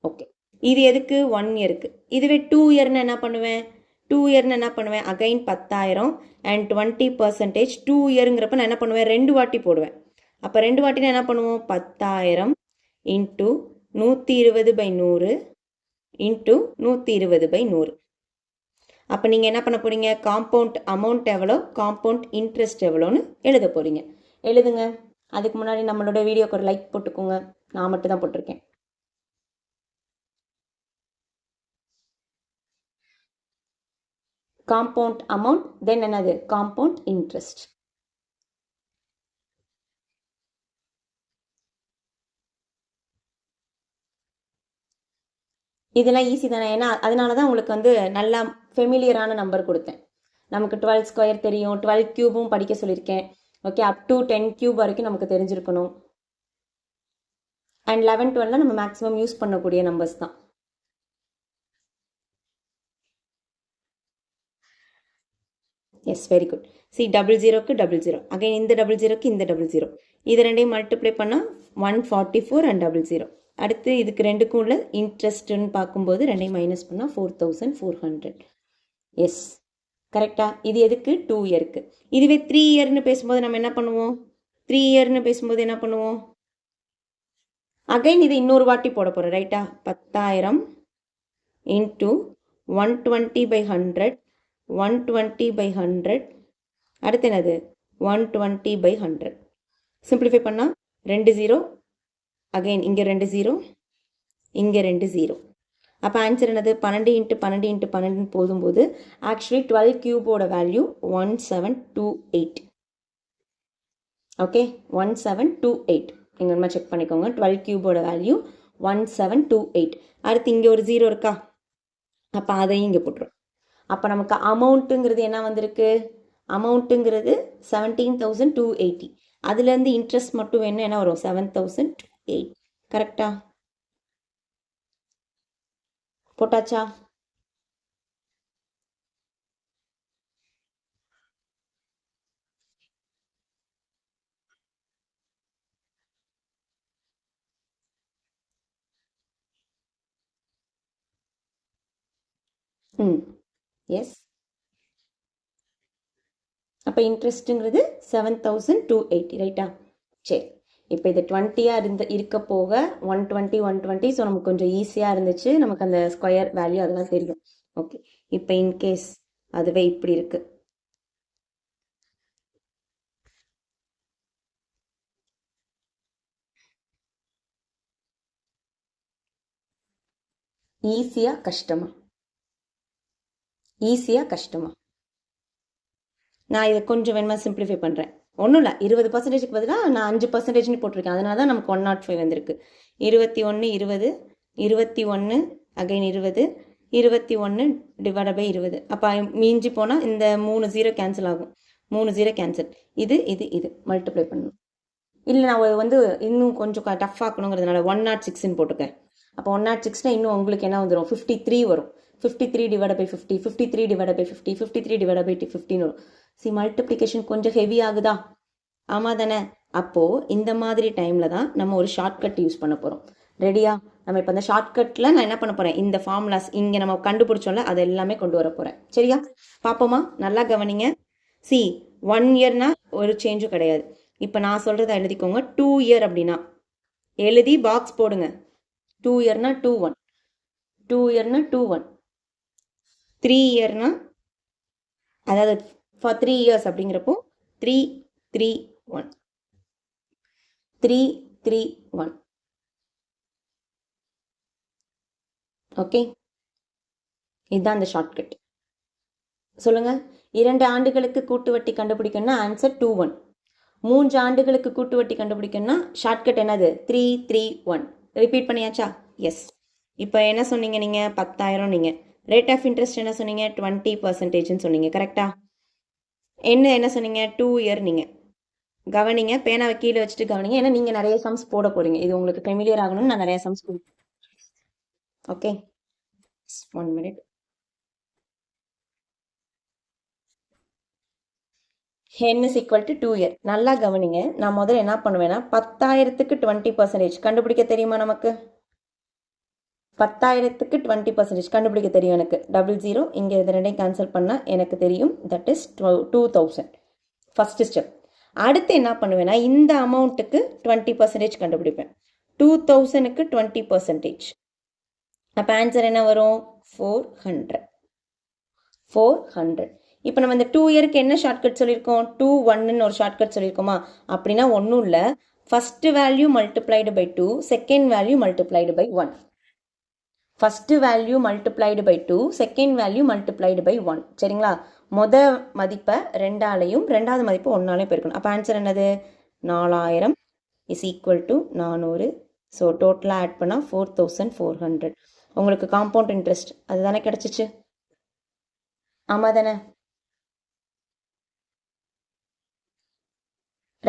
ஓகே, இது எதுக்கு? 1 yearக்கு. இதுவே 2 yearன்னு என்ன பண்ணுவேன்? 2 yearன்னு என்ன பண்ணுவேன்? Again 10,000 and 20%. 2 yearங்கிறப்ப நான் என்ன பண்ணுவேன்? 2 வாட்டி போடுவேன். அப்போ 2 வாட்டினா என்ன பண்ணுவோம்? 10,000 இன்ட்டு 120/100 இன்ட்டு 120/100. அப்போ நீங்கள் என்ன பண்ண போகிறீங்க? காம்பவுண்ட் அமௌண்ட் எவ்வளோ, காம்பவுண்ட் இன்ட்ரெஸ்ட் எவ்வளோன்னு எழுத போகிறீங்க. எழுதுங்க. அதுக்கு முன்னாடி நம்மளோட வீடியோக்கு ஒரு லைக் போட்டுக்கோங்க. நான் மட்டும் தான் போட்டிருக்கேன். காம்பவுண்ட் அமௌண்ட், தென் என்னது? Compound interest. இதெல்லாம் ஈஸி தானே? ஏன்னா அதனால தான் உங்களுக்கு வந்து நல்லா ஃபெமிலியரான நம்பர் கொடுத்தேன். நமக்கு 12 ஸ்கொயர் தெரியும், 12 கியூபும் படிக்க சொல்லியிருக்கேன். ஓகே, அப் டு 10 கியூப் வரைக்கும் நமக்கு தெரிஞ்சிருக்கணும். அண்ட் 11, 12 நம்ம மேக்ஸிமம் யூஸ் பண்ணக்கூடிய நம்பர்ஸ் தான். Yes, very good. சி 00க்கு 00, அகைன் இந்த 00க்கு இந்த 00, இது ரெண்டையும் மல்டிப்ளை பண்ணால் 144 அண்ட் 00. அடுத்து இதுக்கு ரெண்டுக்கும் உள்ள இன்ட்ரெஸ்ட்னு பார்க்கும்போது ரெண்டையும் மைனஸ் பண்ணால் 4,400. எஸ், கரெக்டா? இது எதுக்கு? 2 yearக்கு. இதுவே 3 yearன்னு பேசும்போது நம்ம என்ன பண்ணுவோம்? 3 yearன்னு பேசும்போது என்ன பண்ணுவோம்? அகைன் இது இன்னொரு வாட்டி போட போகிறோம், ரைட்டா? 10,000 இன்ட்டு 120/100, 120/100. அடுத்து என்னது? 120/100. சிம்பிளிஃபை பண்ணால் 2 0, அகைன் இங்கே 2 0, இங்கே 2 0. அப்போ ஆன்சர் என்னது 12 × 12 × 12 போதும்போது ஆக்சுவலி 12 கியூபோட வேல்யூ 1728. ஓகே 1728 நீங்கள் நம்ம செக் பண்ணிக்கோங்க. 12 கியூபோட வேல்யூ 1728. அடுத்து இங்கே ஒரு 0 இருக்கா, அப்போ அதையும் இங்கே போட்டுரும். அப்போ நமக்கு அமௌண்ட்டுங்கிறது என்ன வந்திருக்கு, அமௌண்ட்டுங்கிறது 17,280. அதுலேருந்து இன்ட்ரெஸ்ட் மட்டும் வேணும், என்ன வரும் 7,280. கரெக்டா போட்டாச்சா? எஸ். அப்போ இன்ட்ரெஸ்ட்டுங்கிறது 7,280 ரைட்டா? சரி, இப்போ இது 20 இருக்க போக 120 120. ஸோ நமக்கு கொஞ்சம் ஈஸியாக இருந்துச்சு, நமக்கு அந்த ஸ்கொயர் வேல்யூ அதெல்லாம் தெரியும். ஓகே, இப்போ இன்கேஸ் அதுவே இப்படி இருக்கு, ஈஸியாக கஷ்டமா? ஈஸியாக கஷ்டமா? நான் இதை கொஞ்சம் வேணுமா சிம்பிளிஃபை பண்ணுறேன். ஒன்றும் இல்லை, 20%க்கு பதிலாக நான் 5%ன்னு போட்டிருக்கேன். அதனால தான் நமக்கு 105 வந்திருக்கு. 21 20 21 அகைன் 20 21 டிவைட் பை 20. அப்போ மீஞ்சி போனால் இந்த 3 0 கேன்சல் ஆகும். 3 0 கேன்சல். இது இது இது மல்டிப்ளை பண்ணணும். இல்லை நான் வந்து இன்னும் கொஞ்சம் டஃப் ஆக்கணுங்கிறதுனால 106ன்னு போட்டிருக்கேன். அப்போ 106னா இன்னும் உங்களுக்கு என்ன வந்துடும், 53 வரும். 53 divide by 50 53 divide by 50 53 divide by 15 வரும். சி மல்டிப்ளிகேஷன் கொஞ்சம் ஹெவி ஆகுதா? ஆமாம் தானே? அப்போது இந்த மாதிரி டைமில் தான் நம்ம ஒரு ஷார்ட்கட் யூஸ் பண்ண போகிறோம். ரெடியா? நம்ம இப்போ அந்த ஷார்ட்கட்டில் நான் என்ன பண்ண போகிறேன், இந்த ஃபார்முலாஸ் இங்கே நம்ம கண்டுபிடிச்சோம்ல அது எல்லாமே கொண்டு வர போகிறேன். சரியா? பார்ப்போமா? நல்லா கவனிங்க. சி 1 இயர்னா ஒரு சேஞ்சும் கிடையாது. இப்போ நான் சொல்கிறத எழுதிக்கோங்க. 2 இயர் அப்படின்னா எழுதி பாக்ஸ் போடுங்க. 2 இயர்னா 2 1, 2 இயர்னா 2 1, 3 இயர்னா அதாவது ஃபார் 3 இயர்ஸ் அப்படிங்கிறப்போ 3 3 1 3 3 1. ஓகே, இதுதான் அந்த ஷார்ட்கட். சொல்லுங்க, 2 ஆண்டுகளுக்கு கூட்டு வட்டி கண்டுபிடிக்கணும்னா ஆன்சர் 2 1. 3 ஆண்டுகளுக்கு கூட்டு வட்டி கண்டுபிடிக்கணும்னா ஷார்ட்கட் என்னது 3 3 1. ரிப்பீட் பண்ணியாச்சா? எஸ். இப்போ என்ன சொன்னீங்க நீங்கள்? 10,000 நீங்கள். ரேட் ஆஃப் இன்ட்ரெஸ்ட் என்ன சொன்னீங்க? 20%ன்னு சொன்னீங்க. கரெக்டா? என்ன சொன்னீங்க? 2 இயர். நீங்கள் கவனிங்க, பேனாவை கீழே வச்சுட்டு கவனிங்க. ஏன்னா நீங்கள் நிறைய சம்ஸ் போட போகிறீங்க. இது உங்களுக்கு ஃபெமிலியர் ஆகணும்னு நான் நிறைய சம்ஸ் கொடுப்பேன். Okay, 1 minute. n is equal to 2 year. நல்லா கவனிங்க. நான் முதல்ல என்ன பண்ணுவேன்னா 10,000க்கு 20% கண்டுபிடிக்க தெரியுமா நமக்கு? 10,000க்கு 20% கண்டுபிடிக்க தெரியும் எனக்கு. 00 இங்கே இது ரெண்டையும் கேன்சல் பண்ணால் எனக்கு தெரியும். That is 2,000. First step. அடுத்து என்ன பண்ணுவேன்னா இந்த அமௌண்ட்டுக்கு 20% கண்டுபிடிப்பேன். 2,000க்கு 20%. அப்போ ஆன்சர் என்ன வரும்? 400. 400. இப்போ நம்ம இந்த 2 இயருக்கு என்ன ஷார்ட்கட் சொல்லியிருக்கோம்? 2 1ன்னு ஒரு ஷார்ட்கட் சொல்லியிருக்கோமா? அப்படின்னா ஒன்றும் இல்லை, first value multiplied by 2, second value multiplied by 1. First value multiplied by 2, second value multiplied by 1. சரிங்களா? மதிப்பை 2ஆலையும் ரெண்டாவது மதிப்பை 1ஆலையும் பெருக்கணும். அப்போ ஆன்சர் என்னது? 4000 இஸ் ஈக்குவல் டு 400. ஸோ டோட்டலாக ஆட் பண்ணால் 4,400. உங்களுக்கு காம்பவுண்ட் இன்ட்ரெஸ்ட் அதுதானே கிடச்சிச்சு? ஆமாம் தானே?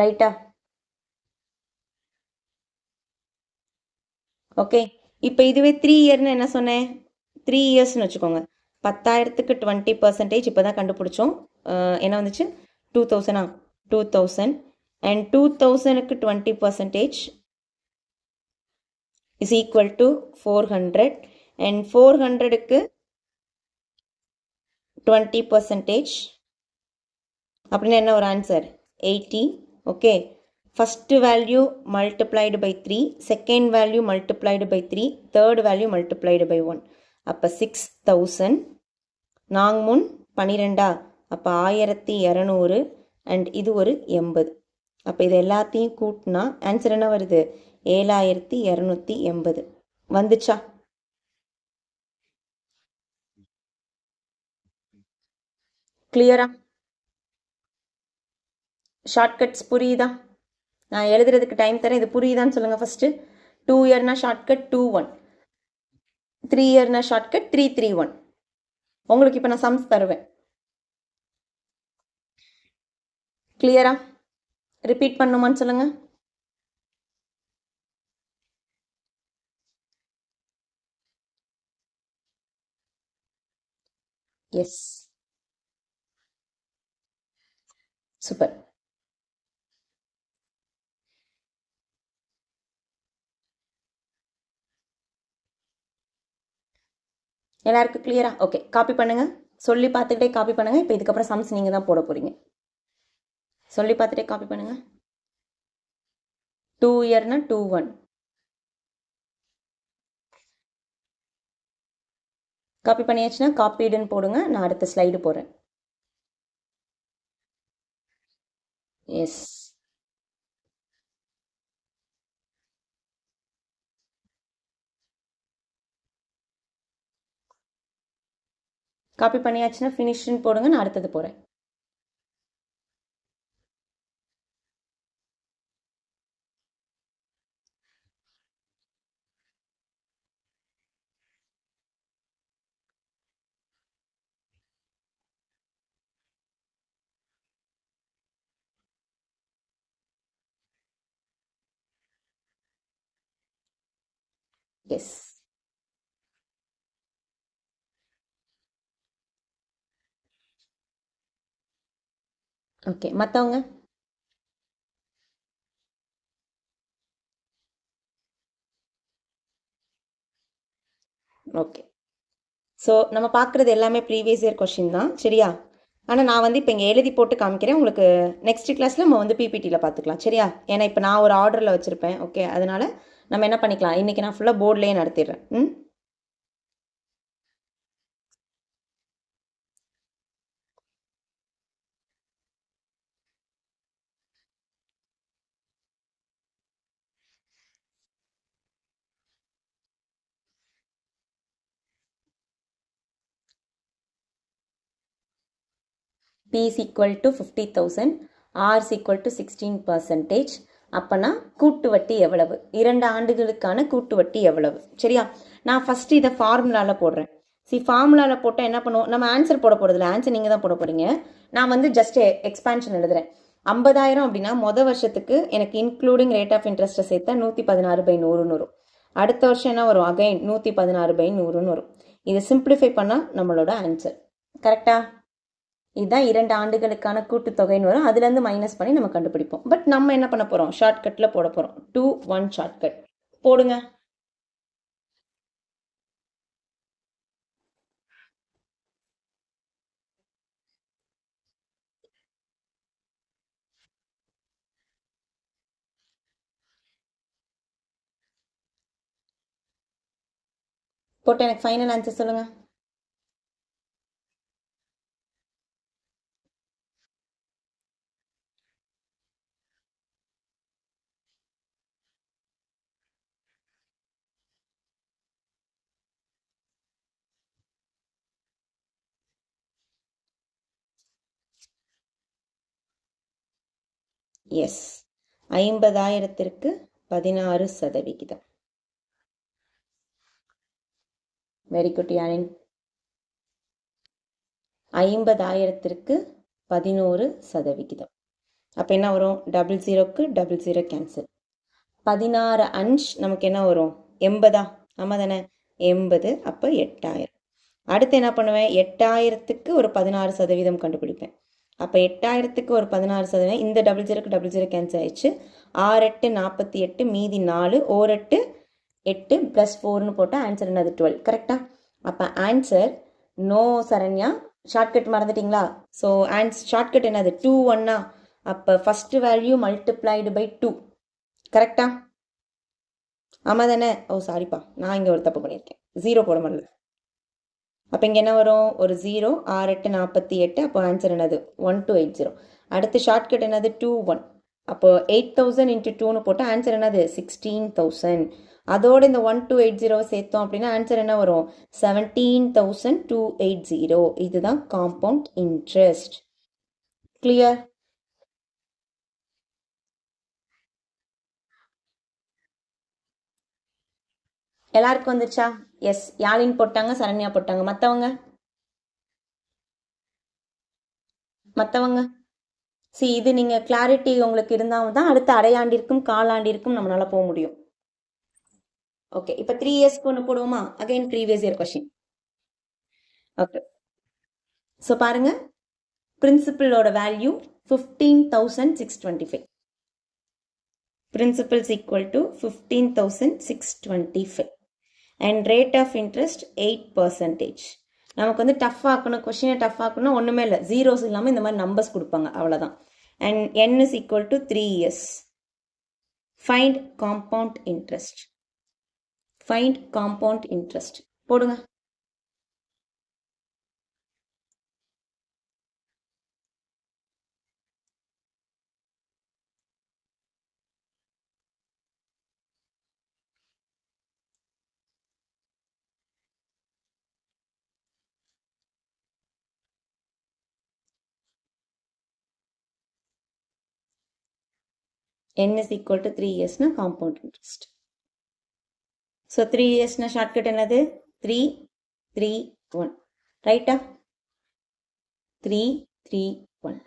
ரைட்டா? ஓகே, இப்போ இதுவே 3 இயர்னு என்ன சொன்னேன்? 3 இயர்ஸ்னு வச்சுக்கோங்க. 10,000க்கு 20% இப்போ தான் கண்டுபிடிச்சோம். என்ன வந்துச்சு? 2,000. 2,000 அண்ட் 2,000க்கு 20% இஸ் ஈக்குவல் டு 400 அண்ட் 400க்கு 20% அப்படின்னா என்ன ஒரு answer? 80. Okay, first value multiplied by 3, second value multiplied by 3, third value multiplied by 1. அப்போ 6,000. நாங்கள் முன் 12. அப்போ 1200 அண்ட் இது ஒரு 80. அப்போ இது எல்லாத்தையும் கூட்டினா ஆன்சர் என்ன வருது? 7,280 வந்துச்சா? கிளியரா? ஷார்ட்கட்ஸ் புரியுதா? நான் எழுதுறதுக்கு டைம் தரேன், இது புரியுதான்னு சொல்லுங்கள் ஃபஸ்ட்டு. 2 இயர்னா ஷார்ட்கட் 2-1, 3 இயர்னா ஷார்ட்கட் 3-3-1. உங்களுக்கு இப்போ நான் சம்ஸ் தருவேன். கிளியரா? ரிப்பீட் பண்ணுமான்னு சொல்லுங்கள். Yes, super. எல்லாருக்கும் கிளியரா? ஓகே, காப்பி பண்ணுங்கள். சொல்லி பார்த்துக்கிட்டே காப்பி பண்ணுங்கள். இப்போ இதுக்கப்புறம் சம்ஸ் நீங்கள் தான் போட போகிறீங்க. சொல்லி பார்த்துட்டே காப்பி பண்ணுங்கள். 2 இயர்னா 2-1. காப்பி பண்ணியாச்சுன்னா காப்பீடுன்னு போடுங்க. நான் அடுத்த ஸ்லைடு போகிறேன். எஸ், காப்பி பண்ணியாச்சுன்னா ஃபினிஷ்னு போடுங்க. நான் அடுத்தது போகிறேன். Yes, okay. மற்றவங்க? ஓகே. ஸோ நம்ம பார்க்குறது எல்லாமே ப்ரீவியஸ் இயர் கொஷின் தான், சரியா? ஆனால் நான் வந்து இப்போ இங்கே எழுதி போட்டு காமிக்கிறேன். உங்களுக்கு நெக்ஸ்ட் கிளாஸில் நம்ம வந்து பிபிடியில் பார்த்துக்கலாம், சரியா? ஏன்னா இப்போ நான் ஒரு ஆர்டரில் வச்சுருப்பேன். ஓகே, அதனால் நம்ம என்ன பண்ணிக்கலாம், இன்றைக்கி நான் ஃபுல்லாக போர்ட்லேயே நடத்திடுறேன். ம், P is equal to 50,000, R is equal to 16%. அப்போனா கூட்டு வட்டி எவ்வளவு? 2 ஆண்டுகளுக்கான கூட்டு வட்டி எவ்வளவு? சரியா? நான் ஃபஸ்ட்டு இதை ஃபார்முலாவில் போடுறேன். ஃபார்முலாவில் போட்டால் என்ன பண்ணுவோம், நம்ம ஆன்சர் போட போகிறதில்ல, ஆன்சர் நீங்கள் தான் போட போகிறீங்க. நான் வந்து ஜஸ்ட் எக்ஸ்பான்ஷன் எழுதுறேன். 50,000 அப்படின்னா மொதல் வருஷத்துக்கு எனக்கு இன்க்ளூடிங் ரேட் ஆஃப் இன்ட்ரெஸ்ட்டை சேர்த்தா 116/100ன்னு வரும். அடுத்த வருஷம் என்ன வரும்? அகைன் 116/100ன்னு வரும். இதை சிம்பிளிஃபை பண்ணால் நம்மளோட ஆன்சர். கரெக்டா? இதுதான் 2 ஆண்டுகளுக்கான கூட்டுத்தொகைன்னு வரும். அதுலேருந்து மைனஸ் பண்ணி நம்ம கண்டுபிடிப்போம். பட் நம்ம என்ன பண்ண போகிறோம், ஷார்ட்கட்டில் போட போகிறோம். 2-1 ஷார்ட்கட் போடுங்க. போட்டு எனக்கு ஃபைனல் ஆன்சர் சொல்லுங்கள். எஸ், 50,000த்திற்கு 16%. வெரி குட் யானின். 50,000த்திற்கு 11%. அப்போ என்ன வரும்? 00க்கு 00 கேன்சல். 16 அஞ்ச் நமக்கு என்ன வரும்? 80. ஆமாம் தானே? 80. அப்போ 8,000. அடுத்து என்ன பண்ணுவேன், 8,000த்துக்கு ஒரு 16% கண்டுபிடிப்பேன். அப்போ 8,000த்துக்கு ஒரு 16%, இந்த 00க்கு 00 கேன்சல் ஆயிடுச்சு. 6-8 48, மீதி 4, 1-8 8 + 4ன்னு போட்டால் ஆன்சர் என்னது? 12. கரெக்டா? அப்போ ஆன்சர் நோ சரண்யா. ஷார்ட்கட் மறந்துட்டிங்களா? ஸோ ஷார்ட்கட் என்னது? 2-1. அப்போ ஃபஸ்ட்டு வேல்யூ மல்டிப்ளைடு பை 2. கரெக்டா? ஆமாம் தானே? ஓ சாரிப்பா, நான் இங்கே ஒரு தப்பு பண்ணியிருக்கேன், 0 போட முடியல. அப்போ இங்கே என்ன வரும்? ஒரு 0. 6-8 48. அப்போ ஆன்சர் என்னது? 1280. அடுத்து ஷார்ட்கட் என்னது? 2-1. அப்போ 8,000 × 2ன்னு போட்டால் ஆன்சர் என்னது? 16,000. அதோட இந்த 1280 சேர்த்தோம் அப்படின்னா ஆன்சர் என்ன வரும்? 17,280. இதுதான் காம்பவுண்ட் இன்ட்ரெஸ்ட். கிளியர்? எல்லாருக்கும் வந்துச்சா? எஸ், யாழின் போட்டாங்க, சரண்யா போட்டாங்க. மற்றவங்க இது நீங்கள் கிளாரிட்டி உங்களுக்கு இருந்தால் தான் அடுத்த அரையாண்டிற்கும் காலாண்டிற்கும் நம்மளால போக முடியும். ஓகே, இப்போ 3 இயர்ஸ்க்கு ஒன்று போடுவோமா? Again previous year question. Okay, so பாருங்க, பிரின்சிபலோட value 15,625. Principal is equal to 15,625 and rate of interest 8%. நமக்கு வந்து டஃப் ஆக்கணும், கொஸ்டினை டஃப் ஆக்கணும் ஒன்றுமே இல்லை, ஜீரோஸ் இல்லாமல் இந்த மாதிரி நம்பர்ஸ் கொடுப்பாங்க, அவ்வளோதான். and n is equal to 3 years. Find compound interest. Find compound interest. போடுங்க. n is equal to 3 years na compound interest. So 3 years na shortcut என்னது? 3, 3, 1. Right? 3, 3, 1.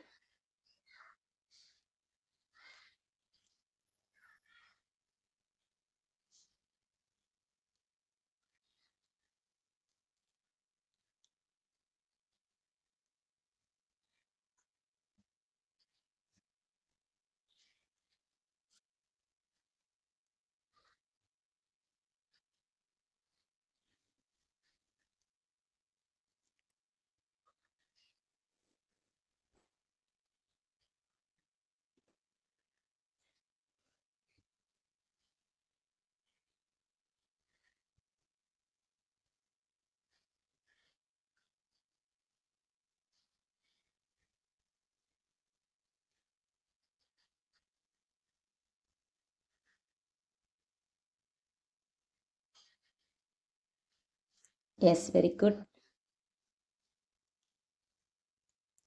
Yes, very good.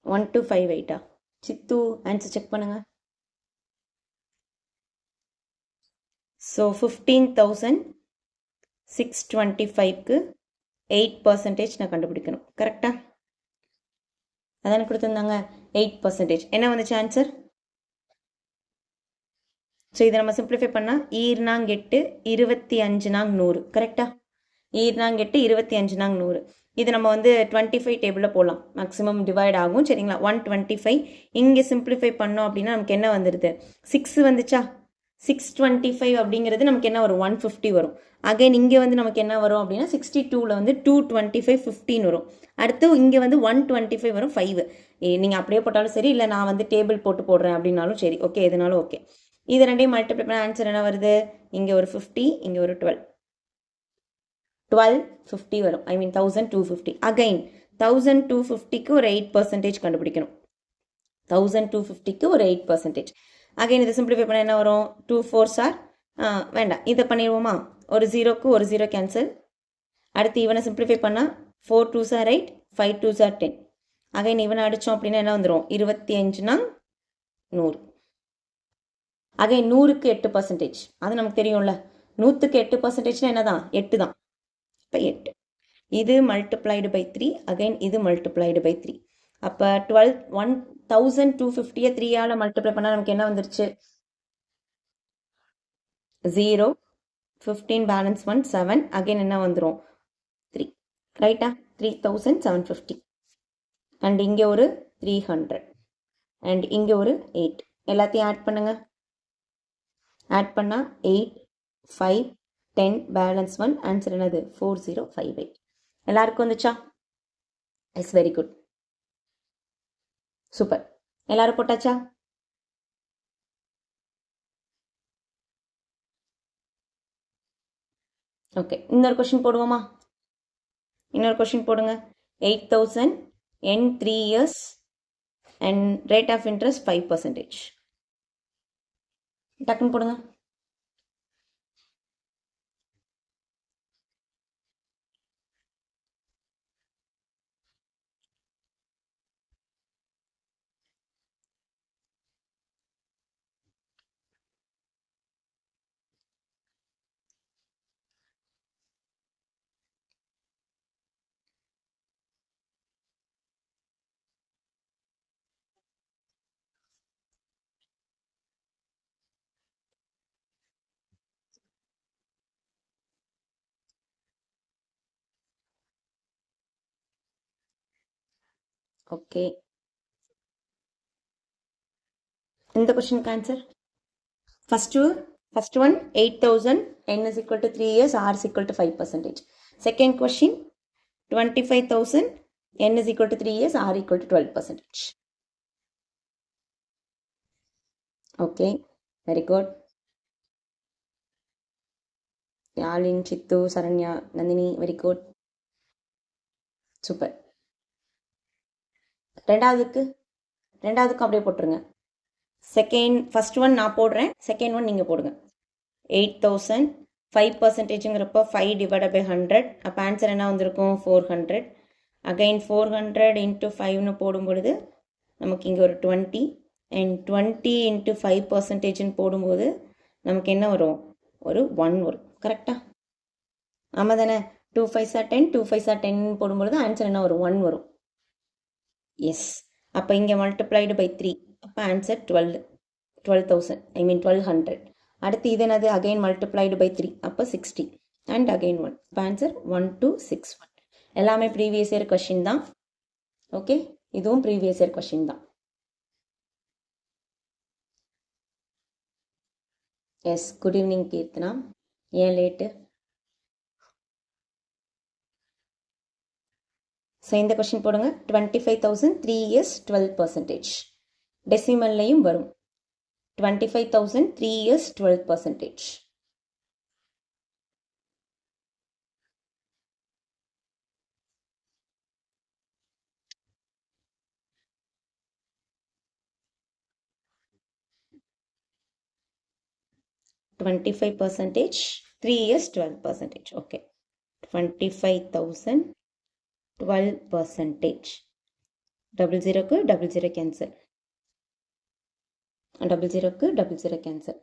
1258. சித்து ஆன்சர் செக் பண்ணுங்க. So 15,625க்கு 8% நான் கண்டுபிடிக்கணும். கரெக்டா? அதானே கொடுத்துருந்தாங்க, 8%. என்ன வந்துச்சு ஆன்சர்? ஸோ இதை நம்ம சிம்பிளிஃபை பண்ணால் ஈர்னாங் 8 25 நாங் 100. கரெக்டா? ஈர்னாங் 8 25 நாங் 100. இது நம்ம வந்து 25 டேபிளில் போடலாம், மேக்ஸிமம் டிவைட் ஆகும். சரிங்களா? 125 இங்கே சிம்பிளிஃபை பண்ணோம் அப்படின்னா நமக்கு என்ன வந்துடுது? 6 வந்துச்சா? 625 அப்படிங்கிறது நமக்கு என்ன வரும்? 150 வரும். அகைன் இங்கே வந்து நமக்கு என்ன வரும் அப்படின்னா 62ல் வந்து 225 15 வரும். அடுத்து இங்கே வந்து 125 வரும் 5. நீங்கள் அப்படியே போட்டாலும் சரி, இல்லை நான் வந்து டேபிள் போட்டு போடுறேன் அப்படின்னாலும் சரி, ஓகே, எதுனாலும் ஓகே. இது ரெண்டையும் மல்டிப்ளை பண்ண ஆன்சர் என்ன வருது? இங்கே ஒரு 50, இங்கே ஒரு 1250 வரும். ஐ மீன் 1250. அகைன் 1250க்கு ஒரு 8% கண்டுபிடிக்கணும். 1250க்கு ஒரு 8%. அகைன் இதை சிம்பிளிஃபை பண்ண என்ன வரும்? 2 4s are வேண்டாம், இதை பண்ணிடுவோமா? ஒரு 0க்கு ஒரு 0 கேன்சல். அடுத்து இவனை சிம்பிளிஃபை பண்ணால் 4 2s are 8, 5 2s are 10. Again இவனை அடித்தோம் அப்படின்னா என்ன வந்துடும்? 25 நாங் 100. அகைன் 100க்கு 8%. அது நமக்கு தெரியும்ல, 100க்கு 8%னா என்னதான்? 8 தான். இப்போ 8. இது மல்டிப்ளைடு பை 3. அகைன் இது மல்டிப்ளைடு பை 3. அப்போ 1250 3ஆல் மல்டிப்ளை பண்ணால் நமக்கு என்ன வந்துருச்சு? 0, 15 பேலன்ஸ் 1 7. அகைன் என்ன வந்துடும்? 3. ரைட்டா? 3750. அண்ட் இங்கே ஒரு 300 அண்ட் இங்கே ஒரு 8. எல்லாத்தையும் ஆட் பண்ணுங்க. ஆட் பண்ணால் 8 5 10 பேலன்ஸ் 1. ஆன்சர் என்னது? 4058. எல்லாருக்கும் வந்துச்சா? It's very good, super. எல்லாரும் போட்டாச்சா? ஓகே, இன்னொரு கொஸ்டின் போடுவோமா? இன்னொரு கொஸ்டின் போடுங்க. 8,000 in 3 years and rate of interest 5%. டக்குன்னு போடுங்க. ஓகே, இந்த கொஸ்டினுக்கு answer first one 8000, n is equal to 3 years, r is equal to 5%. Second question 25,000, n is equal to 3 years, r equal to 12%. Okay, very good. Yalin, Chittu, Saranya, Nandini, very good. Super. ரெண்டாவதுக்கு அப்படியே போட்டுருங்க. First one நான் போடுறேன், second one நீங்கள் போடுங்க. 8000 5%ங்கிறப்போ 5 divided by 100, அப்போ answer என்ன வந்திருக்கும்? 400. Again 400 into 5ன்னு போடும் பொழுது நமக்கு இங்கே ஒரு 20, அண்ட் 20 into 5%ன்னு போடும்போது நமக்கு என்ன வரும்? ஒரு 1 வரும். கரெக்டா? ஆமாம் தானே? 2 5s are 10, 2 5s are 10 போடும்பொழுது answer என்ன வரும்? 1 வரும். எஸ். அப்போ இங்கே மல்டிப்ளைடு பை 3, அப்போ ஆன்சர் 12,000, ஐ மீன் 1200. அடுத்து இது என்னது? அகைன் மல்டிப்ளைடு பை 3, அப்போ 60, அண்ட் அகைன் 1. இப்போ ஆன்சர் 1261. எல்லாமே ப்ரீவியஸ் இயர் கொஷின் தான். ஓகே, இதுவும் ப்ரீவியஸ் இயர் கொஷின் தான். Yes, good evening Keerthana. ஏன் லேட்டு? ஸோ இந்த கொஷின் போடுங்க. 25,000 3 years 12%. டெசிமல்லையும் வரும். 25,000 3 years 12%. %, 3 years 12%. Okay, 25,000 12%. 00க்கு 00 கேன்சல், 00க்கு 00 கேன்சல்.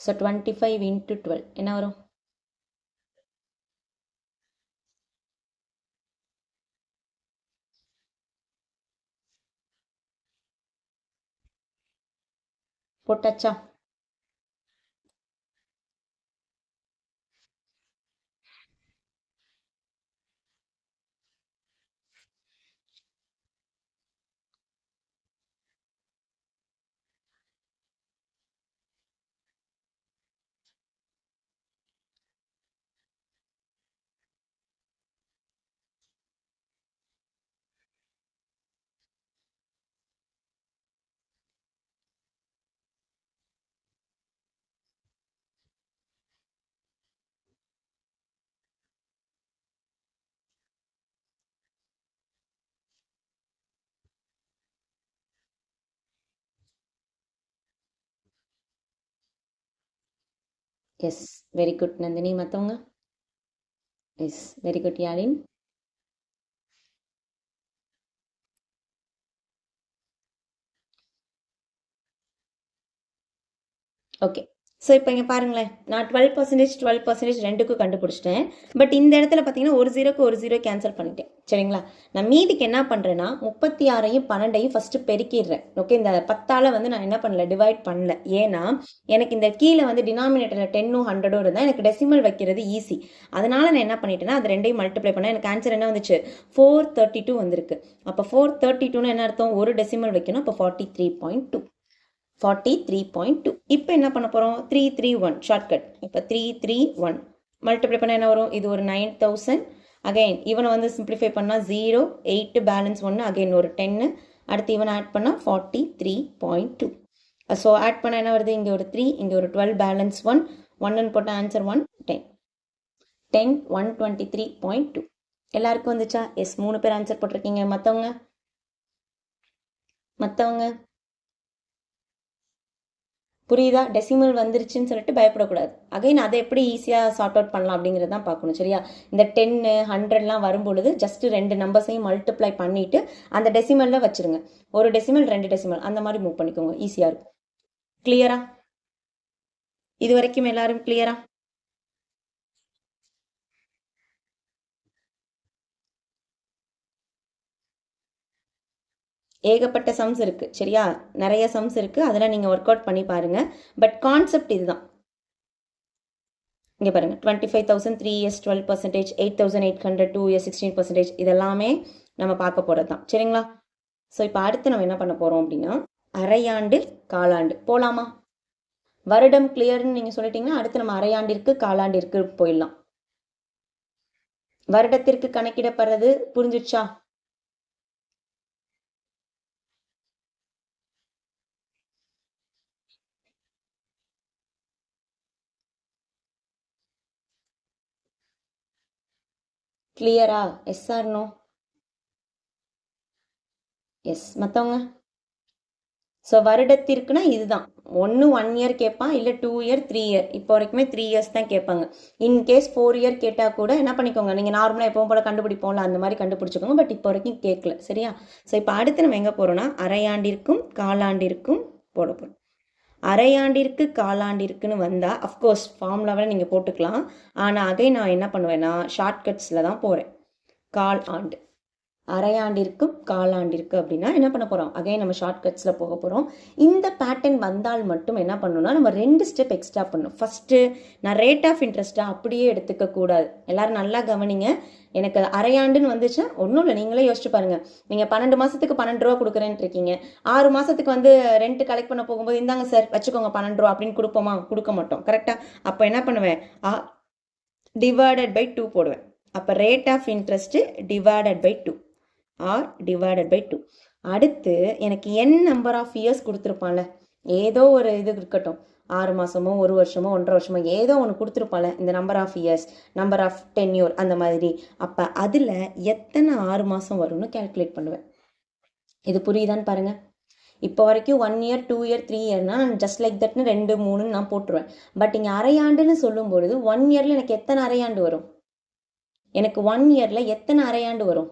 ஸோ 25 into 12 என்ன வரும்? போட்டாச்சா? Yes, very good Nandini. மற்றவங்க? Yes, very good Yazhin. Okay, so இப்போ இங்கே பாருங்களேன், நான் 12% ரெண்டுக்கும் கண்டுபிடிச்சிட்டேன். பட் இந்த இடத்துல பார்த்தீங்கன்னா ஒரு 0க்கு ஒரு 0 கேன்சல் பண்ணிட்டேன். சரிங்களா? நான் மீதிக்கு என்ன பண்ணுறேன்னா 36ஐயும் 12ஐயும் ஃபஸ்ட்டு பெருக்கிடுறேன். ஓகே, இந்த 10ஆல் வந்து நான் என்ன பண்ணல, டிவைட் பண்ணல. ஏன்னா எனக்கு இந்த கீழே வந்து டினாமினேட்டரில் 10ம் 100ம் இருந்தால் எனக்கு டெசிமல் வைக்கிறது ஈஸி. அதனால நான் என்ன பண்ணிட்டேன்னா அது ரெண்டையும் மல்டிப்ளை பண்ணேன். எனக்கு ஆன்சர் என்ன வந்துச்சு? 432 வந்திருக்கு. அப்போ 432ன்னு என்ன அர்த்தம்? ஒரு டெசிமல் வைக்கணும். அப்போ 43.2. 43.2. இப்போ என்ன பண்ண போகிறோம்? 331 ஷார்ட்கட். இப்போ 331 மல்டிப்ளை பண்ண என்ன வரும்? இது ஒரு 9,000. அகைன் இவனை வந்து சிம்பிளிஃபை பண்ணால் 0, 8 பேலன்ஸ் 1, அகைன் ஒரு 10. அடுத்து இவனை ஆட் பண்ணால் 43.2. ஸோ ஆட் பண்ண என்ன வருது? இங்கே ஒரு 3, இங்கே ஒரு 12 பேலன்ஸ் 1, 1ன்னு போட்டால் ஆன்சர் 1, 10, 123.2. எல்லாருக்கும் வந்துச்சா? எஸ், 3 பேர் ஆன்சர் போட்டிருக்கீங்க. மற்றவங்க புரியுதா? டெசிமல் வந்துருச்சுன்னு சொல்லிட்டு பயப்படக்கூடாது. அகைன் அதை எப்படி ஈஸியாக சார்ட் அவுட் பண்ணலாம் அப்படிங்கிறது தான் பார்க்கணும். சரியா? இந்த 10, 100லாம் வரும்பொழுது ஜஸ்ட் 2 நம்பர்ஸையும் மல்டிப்ளை பண்ணிவிட்டு அந்த டெசிமலில் வச்சுருங்க. ஒரு டெசிமல் 2 டெசிமல் அந்த மாதிரி மூவ் பண்ணிக்கோங்க, ஈஸியாக இருக்கும். கிளியரா? இது வரைக்கும் எல்லாரும் கிளியரா? ஏகப்பட்ட சம்ஸ் இருக்குது. சரியா? நிறைய சம்ஸ் இருக்குது, அதெல்லாம் நீங்கள் ஒர்க் அவுட் பண்ணி பாருங்கள். பட் கான்செப்ட் இதுதான். இங்கே பாருங்கள் 25,000 3 years 12%, 8,800 2 years 16%, இதெல்லாமே நம்ம பார்க்க போகிறது தான். சரிங்களா? ஸோ இப்போ அடுத்து நம்ம என்ன பண்ண போகிறோம் அப்படின்னா அரையாண்டு காலாண்டு போகலாமா? வருடம் கிளியர்னு நீங்கள் சொல்லிட்டீங்கன்னா அடுத்து நம்ம அரையாண்டிற்கு காலாண்டிற்கு போயிடலாம். வருடத்திற்கு கணக்கிடப்படுறது புரிஞ்சிடுச்சா? கிளியரா? Yes or no? எஸ். மற்றவங்க? ஸோ வருடத்திற்குனா இதுதான். ஒன்று 1 year கேட்பான், இல்லை 2 year 3 year. இப்போ வரைக்குமே 3 years தான் கேட்பாங்க. இன்கேஸ் 4 year கேட்டால் கூட என்ன பண்ணிக்கோங்க, நீங்கள் நார்மலாக எப்பவும் போல் கண்டுபிடிப்போம்ல அந்த மாதிரி கண்டுபிடிச்சிக்கோங்க. பட் இப்போ வரைக்கும் கேட்கல. சரியா? ஸோ இப்போ அடுத்து நம்ம எங்கே போகிறோம்னா அரையாண்டிற்கும் காலாண்டிற்கும் போட போகிறோம். அரையாண்டிற்கு காலாண்டிற்குன்னு வந்தால் அஃப்கோர்ஸ் ஃபார்முலாவில் நீங்கள் போட்டுக்கலாம். ஆனால் அதை நான் என்ன பண்ணுவேன்னா ஷார்ட்கட்ஸில் தான் போகிறேன். கால் ஆண்டு, அரையாண்டிற்கும் காலாண்டிற்கு அப்படின்னா என்ன பண்ண போகிறோம், அகைன் நம்ம ஷார்ட்கட்ஸில் போக போகிறோம். இந்த பேட்டர்ன் வந்தால் மட்டும் என்ன பண்ணணும்னா நம்ம 2 ஸ்டெப் எக்ஸ்ட்ரா பண்ணணும். ஃபஸ்ட்டு நான் ரேட் ஆஃப் இன்ட்ரெஸ்ட்டாக அப்படியே எடுத்துக்க கூடாது. எல்லாரும் நல்லா கவனிங்க. எனக்கு அரையாண்டுன்னு வந்துச்சுன்னா ஒன்றும் இல்லை, நீங்களே யோசிச்சு பாருங்கள். நீங்கள் 12 மாதத்துக்கு 12 ரூபா கொடுக்குறேன்னு இருக்கீங்க. 6 மாதத்துக்கு வந்து ரெண்ட் கலெக்ட் பண்ண போகும்போது இந்தாங்க சார் வச்சுக்கோங்க 12 ரூபா அப்படின்னு கொடுப்போமா? கொடுக்க மாட்டோம். கரெக்டாக? அப்போ என்ன பண்ணுவேன், டிவைடட் பை 2 போடுவேன். அப்போ rate of interest divided by 2 R divided by 2. அடுத்து எனக்கு என் நம்பர் ஆஃப் இயர்ஸ் கொடுத்துருப்பான்ல, ஏதோ ஒரு இது இருக்கட்டும், 6 மாதமோ 1 வருஷமோ 1.5 வருஷமோ ஏதோ ஒன்று கொடுத்துருப்பான்ல, இந்த number of years, number of tenure அந்த மாதிரி. அப்போ அதில் எத்தனை 6 மாதம் வரும்னு கேல்குலேட் பண்ணுவேன். இது புரியுதான்னு பாருங்கள். இப்போ வரைக்கும் 1 year 2 year 3 yearனா நான் ஜஸ்ட் லைக் தட்னு 2 3 நான் போட்டுருவேன். பட் இங்கே அரையாண்டுன்னு சொல்லும்பொழுது 1 yearல எனக்கு எத்தனை அரையாண்டு வரும்? எனக்கு 1 yearல எத்தனை அரையாண்டு வரும்?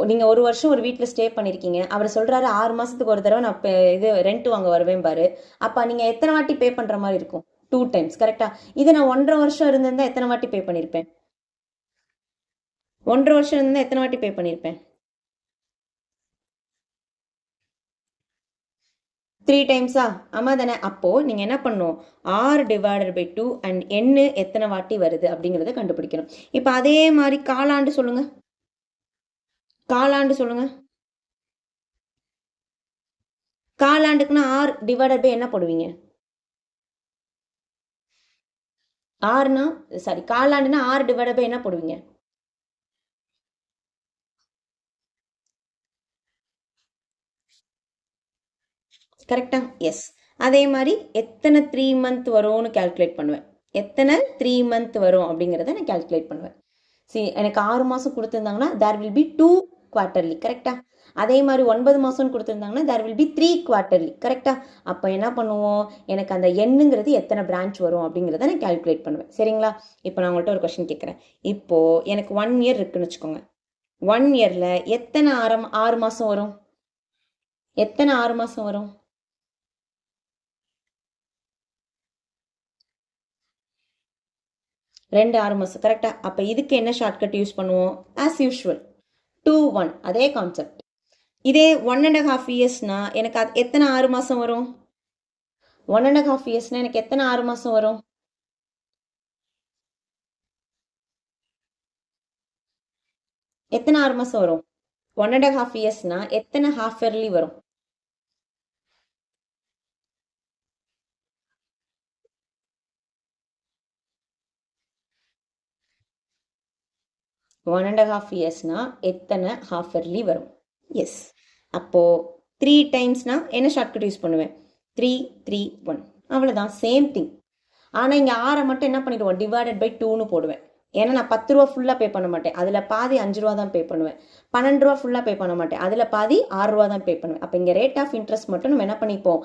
நீங்கள் 1 வருஷம் ஒரு வீட்டில் ஸ்டே பண்ணியிருக்கீங்க, அவர் சொல்கிறாரு 6 மாதத்துக்கு ஒரு தடவை நான் இது ரெண்ட் வாங்க வருவேன் பாரு. அப்போ நீங்கள் எத்தனை வாட்டி பே பண்ணுற மாதிரி இருக்கும்? 2 times. கரெக்டாக? இதை நான் 1.5 வருஷம் இருந்திருந்தால் எத்தனை வாட்டி பே பண்ணியிருப்பேன்? 1.5 வருஷம் இருந்தால் எத்தனை வாட்டி பே பண்ணியிருப்பேன்? 3 டைம்ஸா? ஆமாம் தானே? அப்போது நீங்கள் என்ன பண்ணணும், ஆர் டிவைடட் பை 2 அண்ட் என்ன எத்தனை வாட்டி வருது அப்படிங்கிறத கண்டுபிடிக்கணும். இப்போ அதே மாதிரி காலாண்டு சொல்லுங்கள். காலாண்டு சொல்லுங்க. காலாண்டுக்குன்னா ஆர் டிவைடட் பை என்ன போடுவீங்க? ஆறுனா சாரி, காலாண்டுனா ஆர் டிவைடட் பை என்ன போடுவீங்க? கரெக்டா? எஸ். அதே மாதிரி எத்தனை 3 month வரும்னு கால்குலேட் பண்ணுவேன். எத்தனை 3 month வரும் அப்படிங்கிறத நான் கால்குலேட் பண்ணுவேன். சரி, எனக்கு 6 மாதம் கொடுத்துருந்தாங்கன்னா தேர் வில் பி 2 quarterly. கரெக்டா? அதே மாதிரி 9 மாதம்னு கொடுத்துருந்தாங்கன்னா தேர் வில் பி 3 quarterly. கரெக்டா? அப்போ என்ன பண்ணுவோம், எனக்கு அந்த எண்ணுங்கிறது எத்தனை பிரான்ச் வரும் அப்படிங்கிறத நான் கால்குலேட் பண்ணுவேன். சரிங்களா? இப்போ நான் உங்கள்கிட்ட ஒரு கொஸ்டின் கேட்குறேன். இப்போது எனக்கு 1 year இருக்குன்னு வச்சுக்கோங்க. 1 yearல எத்தனை 6 மாதம் வரும்? எத்தனை 6 மாதம் வரும்? 2 6 மாதம். கரெக்டாக? அப்போ இதுக்கு என்ன ஷார்ட்கட் யூஸ் பண்ணுவோம்? As usual 2 1. அதே கான்செப்ட். இதே 1.5 yearsனா எனக்கு எத்தனை 6 மாதம் வரும்? 1.5 yearsனா எனக்கு எத்தனை 6 மாதம் வரும்? எத்தனை 6 மாதம் வரும்? 1.5 yearsனா எத்தனை ஹாஃப் இயர்லி வரும்? ஒன் அண்ட் ஹாஃப் இயர்ஸ்னா எத்தனை ஹாஃப் இயர்லி வரும்? எஸ். அப்போது 3 டைம்ஸ்னா என்ன ஷார்ட்கட் யூஸ் பண்ணுவேன்? 3 3 1. அவ்வளோதான், சேம் திங். ஆனால் இங்கே 6 மட்டும் என்ன பண்ணிடுவோம், டிவைடட் பை 2ன்னு போடுவேன். ஏன்னா நான் 10 ரூபா ஃபுல்லாக பே பண்ண மாட்டேன், அதில் பாதி 5 ரூபா தான் பே பண்ணுவேன். 12 ரூபா ஃபுல்லாக பே பண்ண மாட்டேன், அதில் பாதி 6 ரூபா தான் பே பண்ணுவேன். அப்போ இங்கே ரேட் ஆஃப் இன்ட்ரெஸ்ட் மட்டும் நம்ம என்ன பண்ணிப்போம்,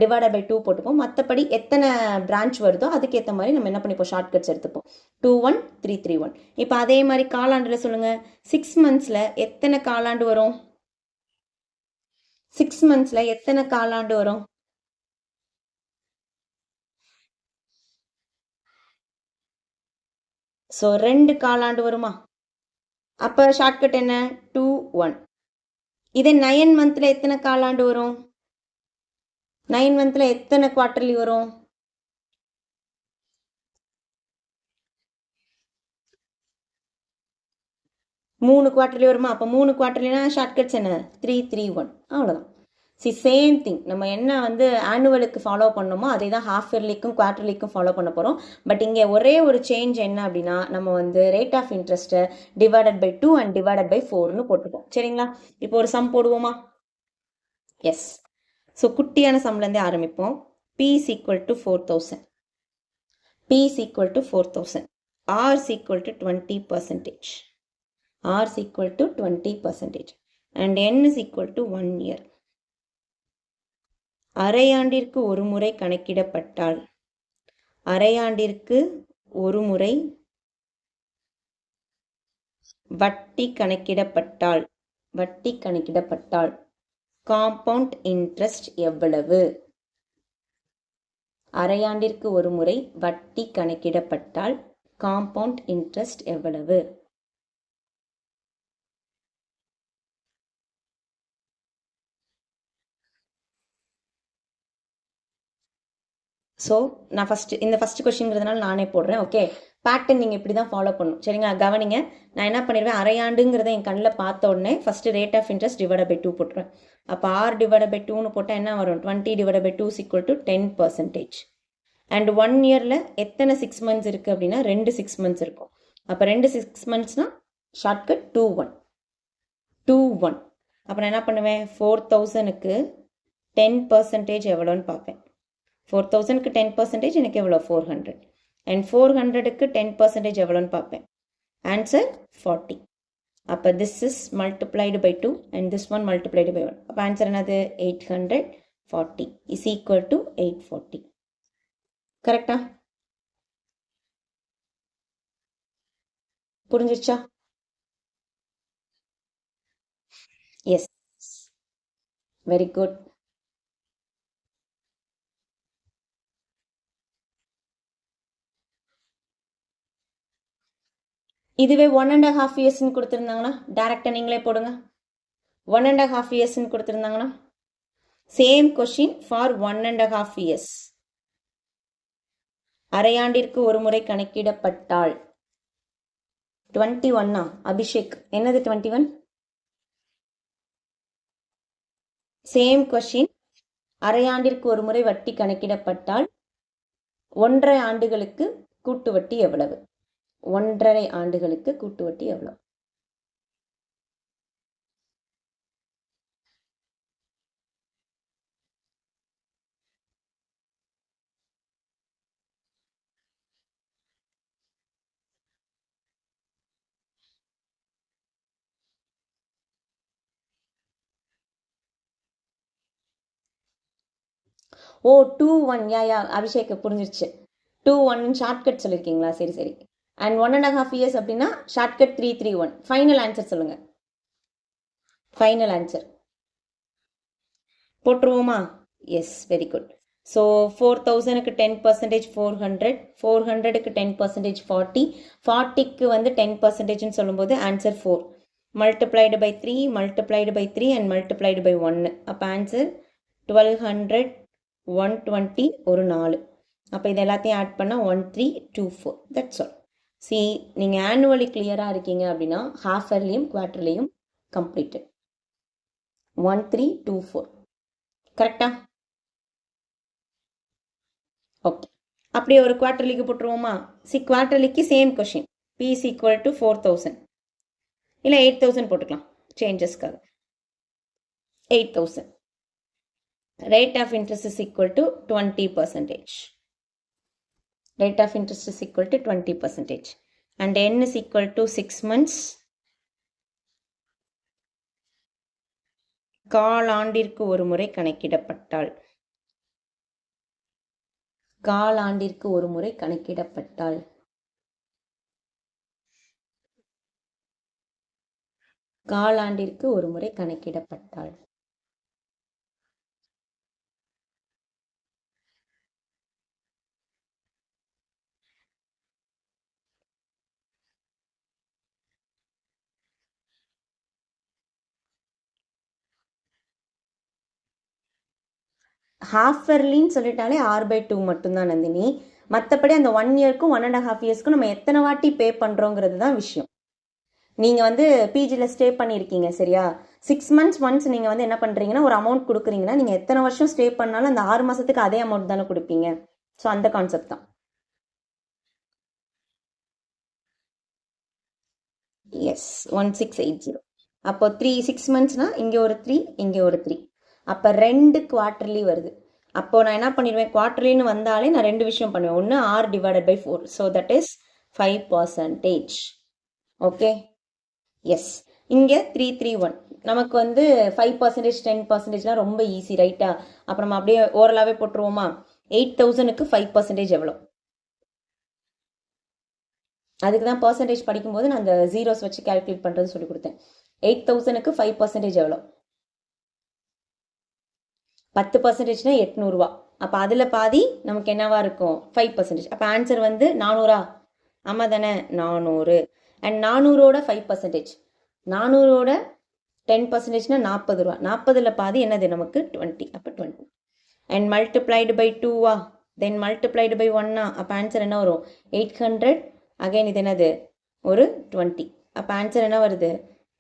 டிவைடட் பை 2 போட்டுப்போம். மற்றபடி எத்தனை பிரான்ச் வருதோ அதுக்கேற்ற மாதிரி நம்ம என்ன பண்ணிப்போம், ஷார்ட்கட்ஸ் எடுத்துப்போம். 2 1 3 3 1. இப்போ அதே மாதிரி காலாண்டில் சொல்லுங்கள். 6 monthsல எத்தனை காலாண்டு வரும்? 6 monthsல எத்தனை காலாண்டு வரும்? ஸோ 2 காலாண்டு வருமா? அப்போ ஷார்ட்கட் என்ன? 2 1. இதே 9 monthல எத்தனை காலாண்டு வரும்? 9 monthல எத்தனை குவார்டர்லி வரும்? 3 குவார்ட்டர்லி வருமா? அப்போ 3 குவார்ட்டர்லினா ஷார்ட்கட்ஸ் என்ன? 3 3 1 அவ்வளோதான். சேம் திங் நம்ம என்ன வந்து ஆனுவலுக்கு ஃபாலோ பண்ணோமோ அதே தான் ஹாஃப் இயர்லிக்கும் குவார்ட்டர்லிக்கும் ஃபாலோ பண்ண போகிறோம். பட் இங்கே ஒரே ஒரு சேஞ்ச் என்ன அப்படின்னா நம்ம வந்து ரேட் ஆஃப் இன்ட்ரெஸ்ட்டை divided by 2 and divided by 4ன்னு போட்டுப்போம். சரிங்களா? இப்போ ஒரு சம் போடுவோமா? எஸ். ஸோ குட்டியான சம்லேருந்தே ஆரம்பிப்போம். P is equal to 4,000. P is equal to 4,000. R is equal to 20%. R is equal to 20%. And N is equal to 1 year. அரையாண்டிற்கு ஒரு முறை கணக்கிடப்பட்டால் அரையாண்டிற்கு ஒரு முறை வட்டி கணக்கிடப்பட்டால் காம்பவுண்ட் இன்ட்ரெஸ்ட் எவ்வளவு? அரையாண்டிற்கு ஒரு முறை வட்டி கணக்கிடப்பட்டால் காம்பவுண்ட் இன்ட்ரெஸ்ட் எவ்வளவு? ஸோ நான் ஃபஸ்ட்டு கொஸ்டின்ங்கிறதுனால நானே போடுறேன். ஓகே, பேட்டர்ன் நீங்கள் இப்படி தான் ஃபாலோ பண்ணணும். சரிங்களா? கவனிங்க, நான் என்ன பண்ணிடுவேன், அரையாண்டுங்கிறத என் கண்ணில் பார்த்த உடனே first rate of interest divide by 2 போட்டுருவேன். அப்போ ஆர் டிவைட் பை 2ன்னு போட்டால் என்ன வரும்? 20 divide by 2 is equal to 10%. And 1 இயரில் எத்தனை 6 months இருக்குது அப்படின்னா 2 6 months இருக்கும். அப்போ 2 6 monthsனால் ஷார்ட்கட் 2-1. அப்போ நான் என்ன பண்ணுவேன், 4,000க்கு 10% எவ்வளோன்னு பார்ப்பேன். 4,000க்கு 10% எனக்கு எவ்வளோ? 400. அண்ட் 400க்கு 10% எவ்வளோன்னு பார்ப்பேன். ஆன்சர் 40. அப்போ this is multiplied by 2 and this one multiplied by 1. அப்போ ஆன்சர் என்னது? 840 இஸ் ஈக்குவல் டு 840. கரெக்டா? புரிஞ்சிச்சா? Yes, very good. இதுவே 1.5 yearsன்னு கொடுத்துருந்தாங்கன்னா டேரெக்டாக நீங்களே போடுங்க. 1.5 yearsன்னு கொடுத்துருந்தாங்கன்னா சேம் கொஷின் ஃபார் 1.5 years. அரையாண்டிற்கு ஒரு முறை கணக்கிடப்பட்டால் 21 அபிஷேக் என்னது 21? Same question. அரையாண்டிற்கு ஒரு முறை வட்டி கணக்கிடப்பட்டால் 1.5 ஆண்டுகளுக்கு கூட்டு வட்டி எவ்வளவு? 1.5 ஆண்டுகளுக்கு கூட்டு வட்டி எவ்வளவு? ஓ 2-1. யா அபிஷேக் புரிஞ்சிருச்சு. 2-1 ஷார்ட்கட் சொல்லியிருக்கீங்களா? சரி. அண்ட் 1.5 years அப்படின்னா ஷார்ட்கட் 3-3-1. ஃபைனல் ஆன்சர் சொல்லுங்க. ஃபைனல் ஆன்சர் போட்டுருவோமா? Yes, very good. ஸோ 4,000க்கு 10% 400, 400க்கு 10% 40, 40க்கு வந்து 10%ன்னு சொல்லும்போது answer 4. Multiplied by 3, multiplied by 3 and multiplied by 1. அப்போ ஆன்சர் 1200, 120, ஒரு 4. அப்போ இது எல்லாத்தையும் ஆட் பண்ணால் 1324. That's all. நீங்கள் ஆனுவலி கிளியராக இருக்கீங்க அப்படின்னா ஹாஃப் இயர்லியும் குவார்ட்டர்லியும் கம்ப்ளீட்டட். 1324. கரெக்டா? ஓகே, அப்படியே ஒரு குவார்ட்டர்லிக்கு போட்டுருவோமா? குவார்ட்டர்லிக்கு same question. P is equal to 4,000 இல்லை 8,000 போட்டுக்கலாம் சேஞ்சஸ்க்காக. 8,000. Rate of interest is equal to 20%. Rate of interest is equal to 20%. And N is equal to 6 months. காலாண்டிற்கு ஒரு முறை கணக்கிடப்பட்டால் காலாண்டிற்கு ஒரு முறை கணக்கிடப்பட்டால் காலாண்டிற்கு ஒரு முறை கணக்கிடப்பட்டால் ஹாஃப் இயர்லின்னு சொல்லிட்டாலே R/2 மட்டும்தான் நந்தினி. மற்றபடி அந்த 1 இயர்க்கும் 1.5 இயர்ஸ்க்கும் நம்ம எத்தனை வாட்டி பே பண்ணுறோங்கிறது தான் விஷயம். நீங்கள் வந்து பிஜியில் ஸ்டே பண்ணியிருக்கீங்க சரியா, 6 months ஒன்ஸ் நீங்கள் வந்து என்ன பண்ணுறீங்கன்னா ஒரு அமௌண்ட் கொடுக்குறீங்கன்னா நீங்கள் எத்தனை வருஷம் ஸ்டே பண்ணாலும் அந்த 6 மாதத்துக்கு அதே அமௌண்ட் தானே கொடுப்பீங்க. ஸோ அந்த கான்செப்ட் தான். எஸ் 1680. அப்போ 6 monthsனா இங்கே ஒரு 3 இங்கே ஒரு 3, அப்போ 2 குவார்டர்லி வருது. அப்போ நான் என்ன பண்ணிடுவேன், குவார்டர்லின்னு வந்தாலே நான் 2 விஷயம் பண்ணுவேன். ஒன்று R/4, so that is 5%. Okay, yes. இங்கே 331 நமக்கு வந்து 5%, 10%லாம் ரொம்ப ஈஸி ரைட்டா. அப்போ நம்ம அப்படியே ஓரலாகவே போட்டுருவோமா. 8000க்கு 5% எவ்வளோ? அதுக்கு தான் பர்சன்டேஜ் படிக்கும்போது நான் அந்த ஜீரோஸ் வச்சு கால்குலேட் பண்ணுறது சொல்லி கொடுத்தேன். 8000க்கு 5% எவ்வளோ? 10%னா 800 அப்போ அதில் பாதி நமக்கு என்னவா இருக்கும், 5%. அப்போ ஆன்சர் வந்து 400. ஆமாம் தானே, 400. அண்ட் 400ஓட 5%, 400ஓட 10%னா 40 ரூபா. 40ல் பாதி என்னது நமக்கு 20. அப்போ 20 and multiplied by 2 then multiplied by 1 அப்போ ஆன்சர் என்ன வரும், 800. அகைன் இது என்னது ஒரு 20. அப்போ ஆன்சர் என்ன வருது,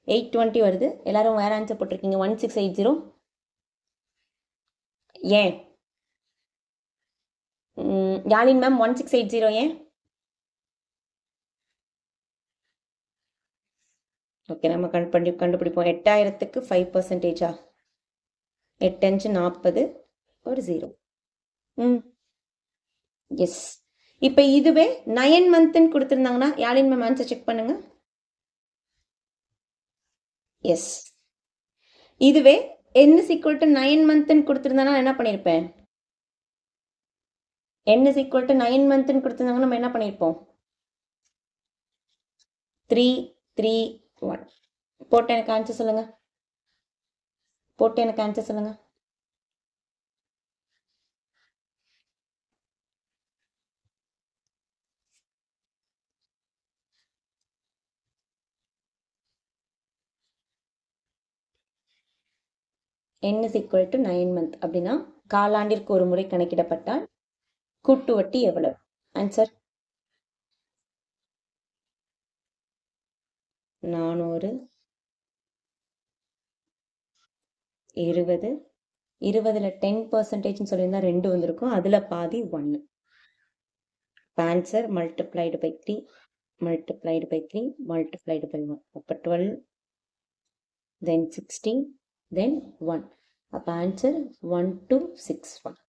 820 வருது. எல்லாரும் வேறு ஆன்சர் போட்டிருக்கீங்க 1680. ஏன் யாழின் மேம் 1680 ஏன்? ஓகே, நம்ம கண்டுபிடிப்போம். 8000க்கு 5%. 8×5 40, ஒரு 0. எஸ். இப்போ இதுவே 9 monthன்னு கொடுத்துருந்தாங்கன்னா யாழின் மேம் ஆன்சர் செக் பண்ணுங்க. எஸ். இதுவே n is equal to 9 monthன்னு கொடுத்துருந்தாங்கன்னா என்ன பண்ணியிருப்பேன், n is equal to 9 monthன்னு கொடுத்துருந்தாங்கன்னா நம்ம என்ன பண்ணியிருப்போம், 3 3 1 போட்டு எனக்கு ஆன்சர் சொல்லுங்க. n is equal to 9 month அப்படின்னா காலாண்டிற்கு ஒரு முறை கணக்கிடப்பட்டால் கூட்டு வட்டி எவ்வளவு? ஆன்சர் 400, 20. 20ல் 10%ன்னு சொல்லியிருந்தா 2 வந்திருக்கும், அதில் பாதி 1. Answer multiplied by 3 multiplied by 3 multiplied by 1. அப்போ 12, தென் 16, தென் 1. அப்போ ஆன்சர் 1261.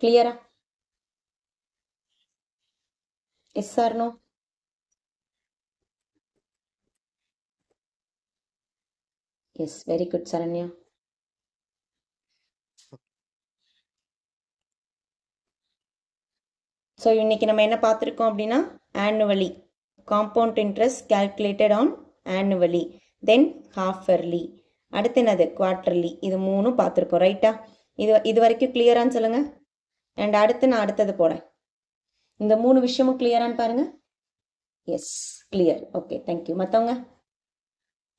கிளியரா? Yes or no? Yes, very good Saranya. So இன்னைக்கு நம்ம என்ன பார்த்துருக்கோம் அப்படின்னா annually, compound interest calculated on annually, then half yearly, அடுத்து என்னது குவார்டர்லி. இது 3 பார்த்துருக்கோம் ரைட்டா. இது வரைக்கும் கிளியரான்னு சொல்லுங்க. அண்ட் அடுத்து நான் அடுத்தது போகிறேன். இந்த 3 விஷயமும் கிளியரான்னு பாருங்க. Yes, clear. Okay, thank you. மற்றவங்க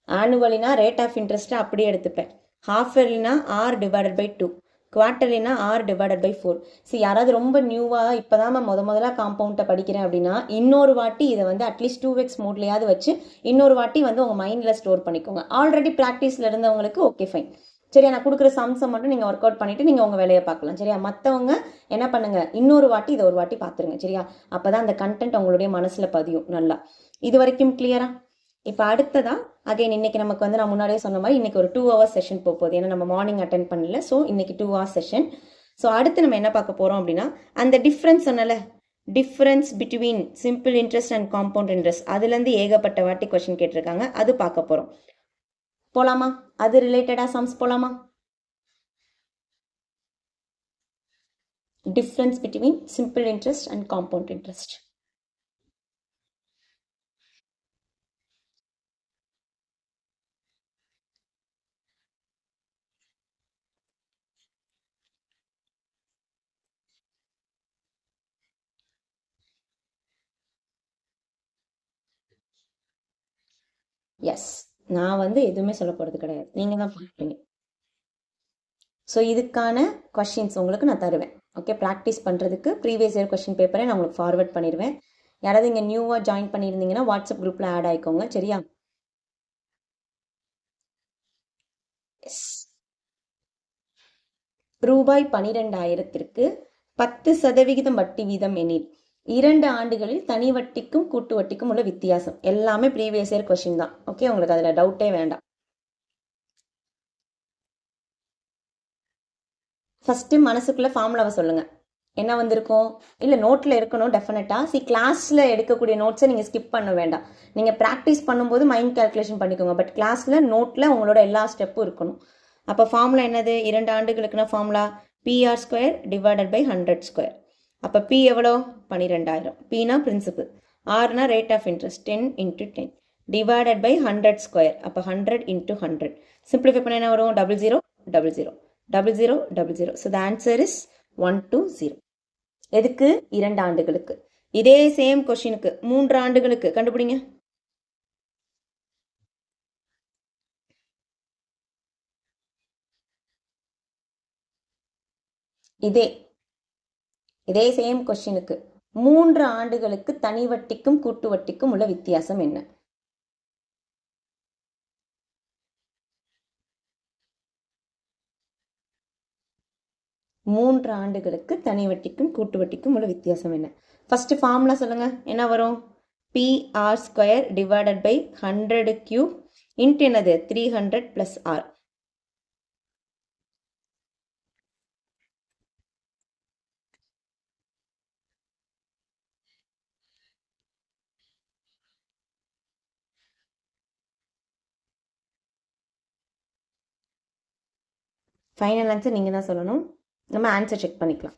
ஆனுவலினா ரேட் ஆஃப் இன்ட்ரெஸ்ட்டை அப்படியே எடுத்துப்பேன். ஹாஃப் இயர்லினா R/2, குவார்டர்லினா R/4. சரி, யாராவது ரொம்ப நியூவாக இப்போ தான் நான் முதல்ல காம்பவுண்டை படிக்கிறேன் அப்படின்னா இன்னொரு வாட்டி இதை வந்து அட்லீஸ்ட் 2x மோட்லையாவது வச்சு இன்னொரு வாட்டி வந்து உங்கள் மைண்டில் ஸ்டோர் பண்ணிக்கோங்க. ஆல்ரெடி ப்ராக்டிஸில் இருந்தவங்களுக்கு ஓகே ஃபைன். சரியா, நான் கொடுக்குற சம்ஸை மட்டும் நீங்கள் ஒர்க் அவுட் பண்ணிவிட்டு நீங்கள் உங்கள் வேலையை பார்க்கலாம். சரியா, மற்றவங்க என்ன பண்ணுங்கள், இன்னொரு வாட்டி இதை ஒரு வாட்டி பார்த்துருங்க. சரியா, அப்போ தான் அந்த கண்டென்ட் உங்களுடைய மனசில் பதியும் நல்லா. இது வரைக்கும் கிளியரா? இப்போ அடுத்ததா அகைன் இன்னைக்கு நமக்கு வந்து நான் முன்னாடியே சொன்ன மாதிரி இன்னைக்கு ஒரு 2 hours செஷன் போகுது. ஏன்னா நம்ம மார்னிங் அட்டென்ட் பண்ணல. ஸோ இன்னைக்கு 2 hours செஷன். ஸோ அடுத்து நம்ம என்ன பார்க்க போகிறோம் அப்படின்னா அந்த டிஃப்ரென்ஸ் சொன்னல, difference between simple interest and compound interest, அதுலேருந்து ஏகப்பட்ட வாட்டி கொஸ்டின் கேட்டிருக்காங்க. அது பார்க்க போகிறோம். போலாமா? அது ரிலேட்டடாக சம்ஸ் போலாமா? Difference between simple interest and compound interest. Yes, நான் வந்து எதுவுமே சொல்ல போகிறது கிடையாது, நீங்கள் தான் பார்ப்பீங்க. ஸோ இதுக்கான கொஷின்ஸ் உங்களுக்கு நான் தருவேன். ஓகே, ப்ராக்டிஸ் பண்ணுறதுக்கு ப்ரீவியஸ் இயர் கொஷின் பேப்பரை நான் உங்களுக்கு ஃபார்வர்ட் பண்ணிடுவேன். யாராவது இங்கே நியூவாக ஜாயின் பண்ணியிருந்தீங்கன்னா வாட்ஸ்அப் குரூப்பில் ஆட் ஆகிக்கோங்க, சரியா? எஸ். ரூபாய் 12,000ற்கு 10% வட்டி வீதம் எனில் 2 ஆண்டுகளில் தனி வட்டிக்கும் கூட்டு வட்டிக்கும் உள்ள வித்தியாசம். எல்லாமே ப்ரீவியஸ் இயர் கொஷின் தான். ஓகே, உங்களுக்கு அதில் டவுட்டே வேண்டாம். ஃபஸ்ட்டு மனசுக்குள்ளே ஃபார்முலாவை சொல்லுங்கள். என்ன வந்திருக்கும்? இல்லை, நோட்டில் இருக்கணும் டெஃபினட்டாக. கிளாஸில் எடுக்கக்கூடிய நோட்ஸை நீங்கள் ஸ்கிப் பண்ண வேண்டாம். நீங்கள் ப்ராக்டிஸ் பண்ணும்போது மைண்ட் கால்குலேஷன் பண்ணிக்கோங்க. பட் கிளாஸில் நோட்டில் உங்களோட எல்லா ஸ்டெப்பும் இருக்கணும். அப்போ ஃபார்முலா என்னது? 2 ஆண்டுகளுக்குன்னா formula PR square divided by 100 square. அப்போ பி எவ்வளோ? 12,000. பினா பிரின்சிபல், ஆர்னா rate of interest 10 × 10 divided by 100 square. அப்போ 100 × 100. சிம்பிளிஃபை பண்ண என்ன வரும்? 00 00 00 00. So the answer is 120. எதுக்கு? 2 ஆண்டுகளுக்கு. இதே சேம் கொஷினுக்கு 3 ஆண்டுகளுக்கு கண்டுபிடிங்க. இதே சேம் கொஷினுக்கு 3 ஆண்டுகளுக்கு தனி வட்டிக்கும் கூட்டு வட்டிக்கும் உள்ள வித்தியாசம் என்ன? மூன்று ஆண்டுகளுக்கு தனி வட்டிக்கும் கூட்டு வட்டிக்கும் உள்ள வித்தியாசம் என்ன? ஃபர்ஸ்ட் ஃபார்முலா சொல்லுங்க. என்ன வரும்? PR square divided by 100 cube into என்னது? 300 + ஆர். ஃபைனல் ஆன்சர் நீங்கள் தான் சொல்லணும். நம்ம ஆன்சர் செக் பண்ணிக்கலாம்.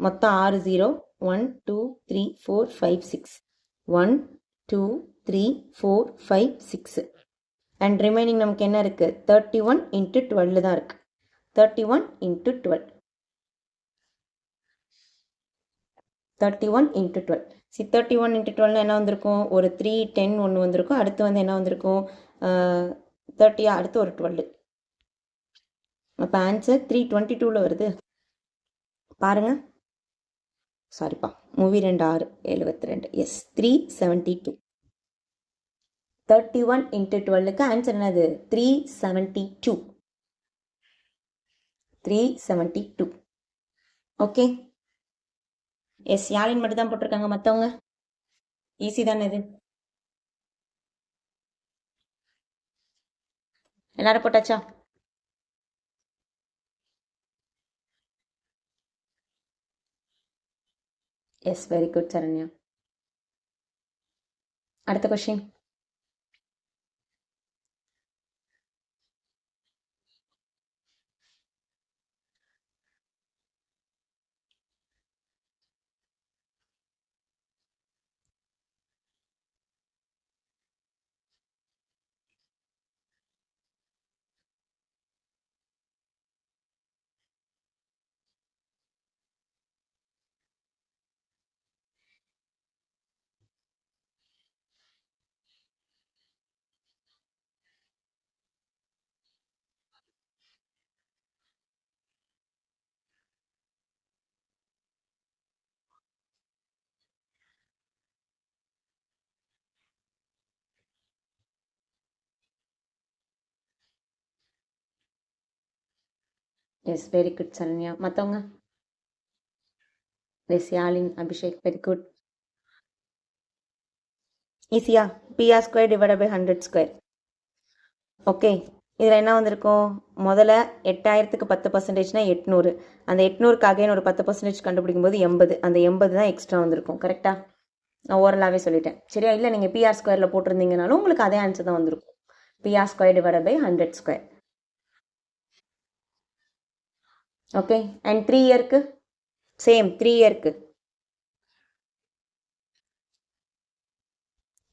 மொத்தம் 6 0. 1 2 3 4 5 6. 1 2 3 4 5 6. அண்ட் ரிமைனிங் நமக்கு என்ன இருக்குது? 31 × 12 தான் இருக்குது. 31 × 12. 31 × 12. 31 × 12 என்ன வந்திருக்கும்? ஒரு 3 10 ஒன்று வந்திருக்கும். அடுத்து வந்து என்ன வந்திருக்கும்? 30. அடுத்து ஒரு 12. அப்போ ஆன்சர் 322 வருது. பாருங்க. சாரிப்பா, மூவி 2 6 72. எஸ், 372. 31 × 12க்கு ஆன்சர் என்னது? 372. 372. ஓகே. எஸ், யாழின் மட்டும் தான் போட்டிருக்காங்க, மற்றவங்க ஈஸி தானே இது? எல்லாரும் போட்டாச்சா? Yes, very good Saranya. அடுத்த question. Yes, very good Saranya. மற்றவங்க? Yes, Yazhin, Abhishek, very good. ஈஸியா? PR square divided by 100 square. Okay, இதில் என்ன வந்திருக்கும்? முதல்ல 8000க்கு 10%னா 800. அந்த 800க்கு அகைன் ஒரு 10% கண்டுபிடிக்கும் போது 80. அந்த 80 தான் எக்ஸ்ட்ரா வந்திருக்கும். கரெக்டா? நான் ஓரலாகவே சொல்லிட்டேன், சரியா? இல்லை, நீங்கள் பிஆர் ஸ்கொயரில் போட்டிருந்தீங்கனாலும் உங்களுக்கு அதே ஆன்சர் தான் வந்திருக்கும். PR square divided by 100 square. Okay, and 3 இயருக்கு சேம். 3 இயருக்கு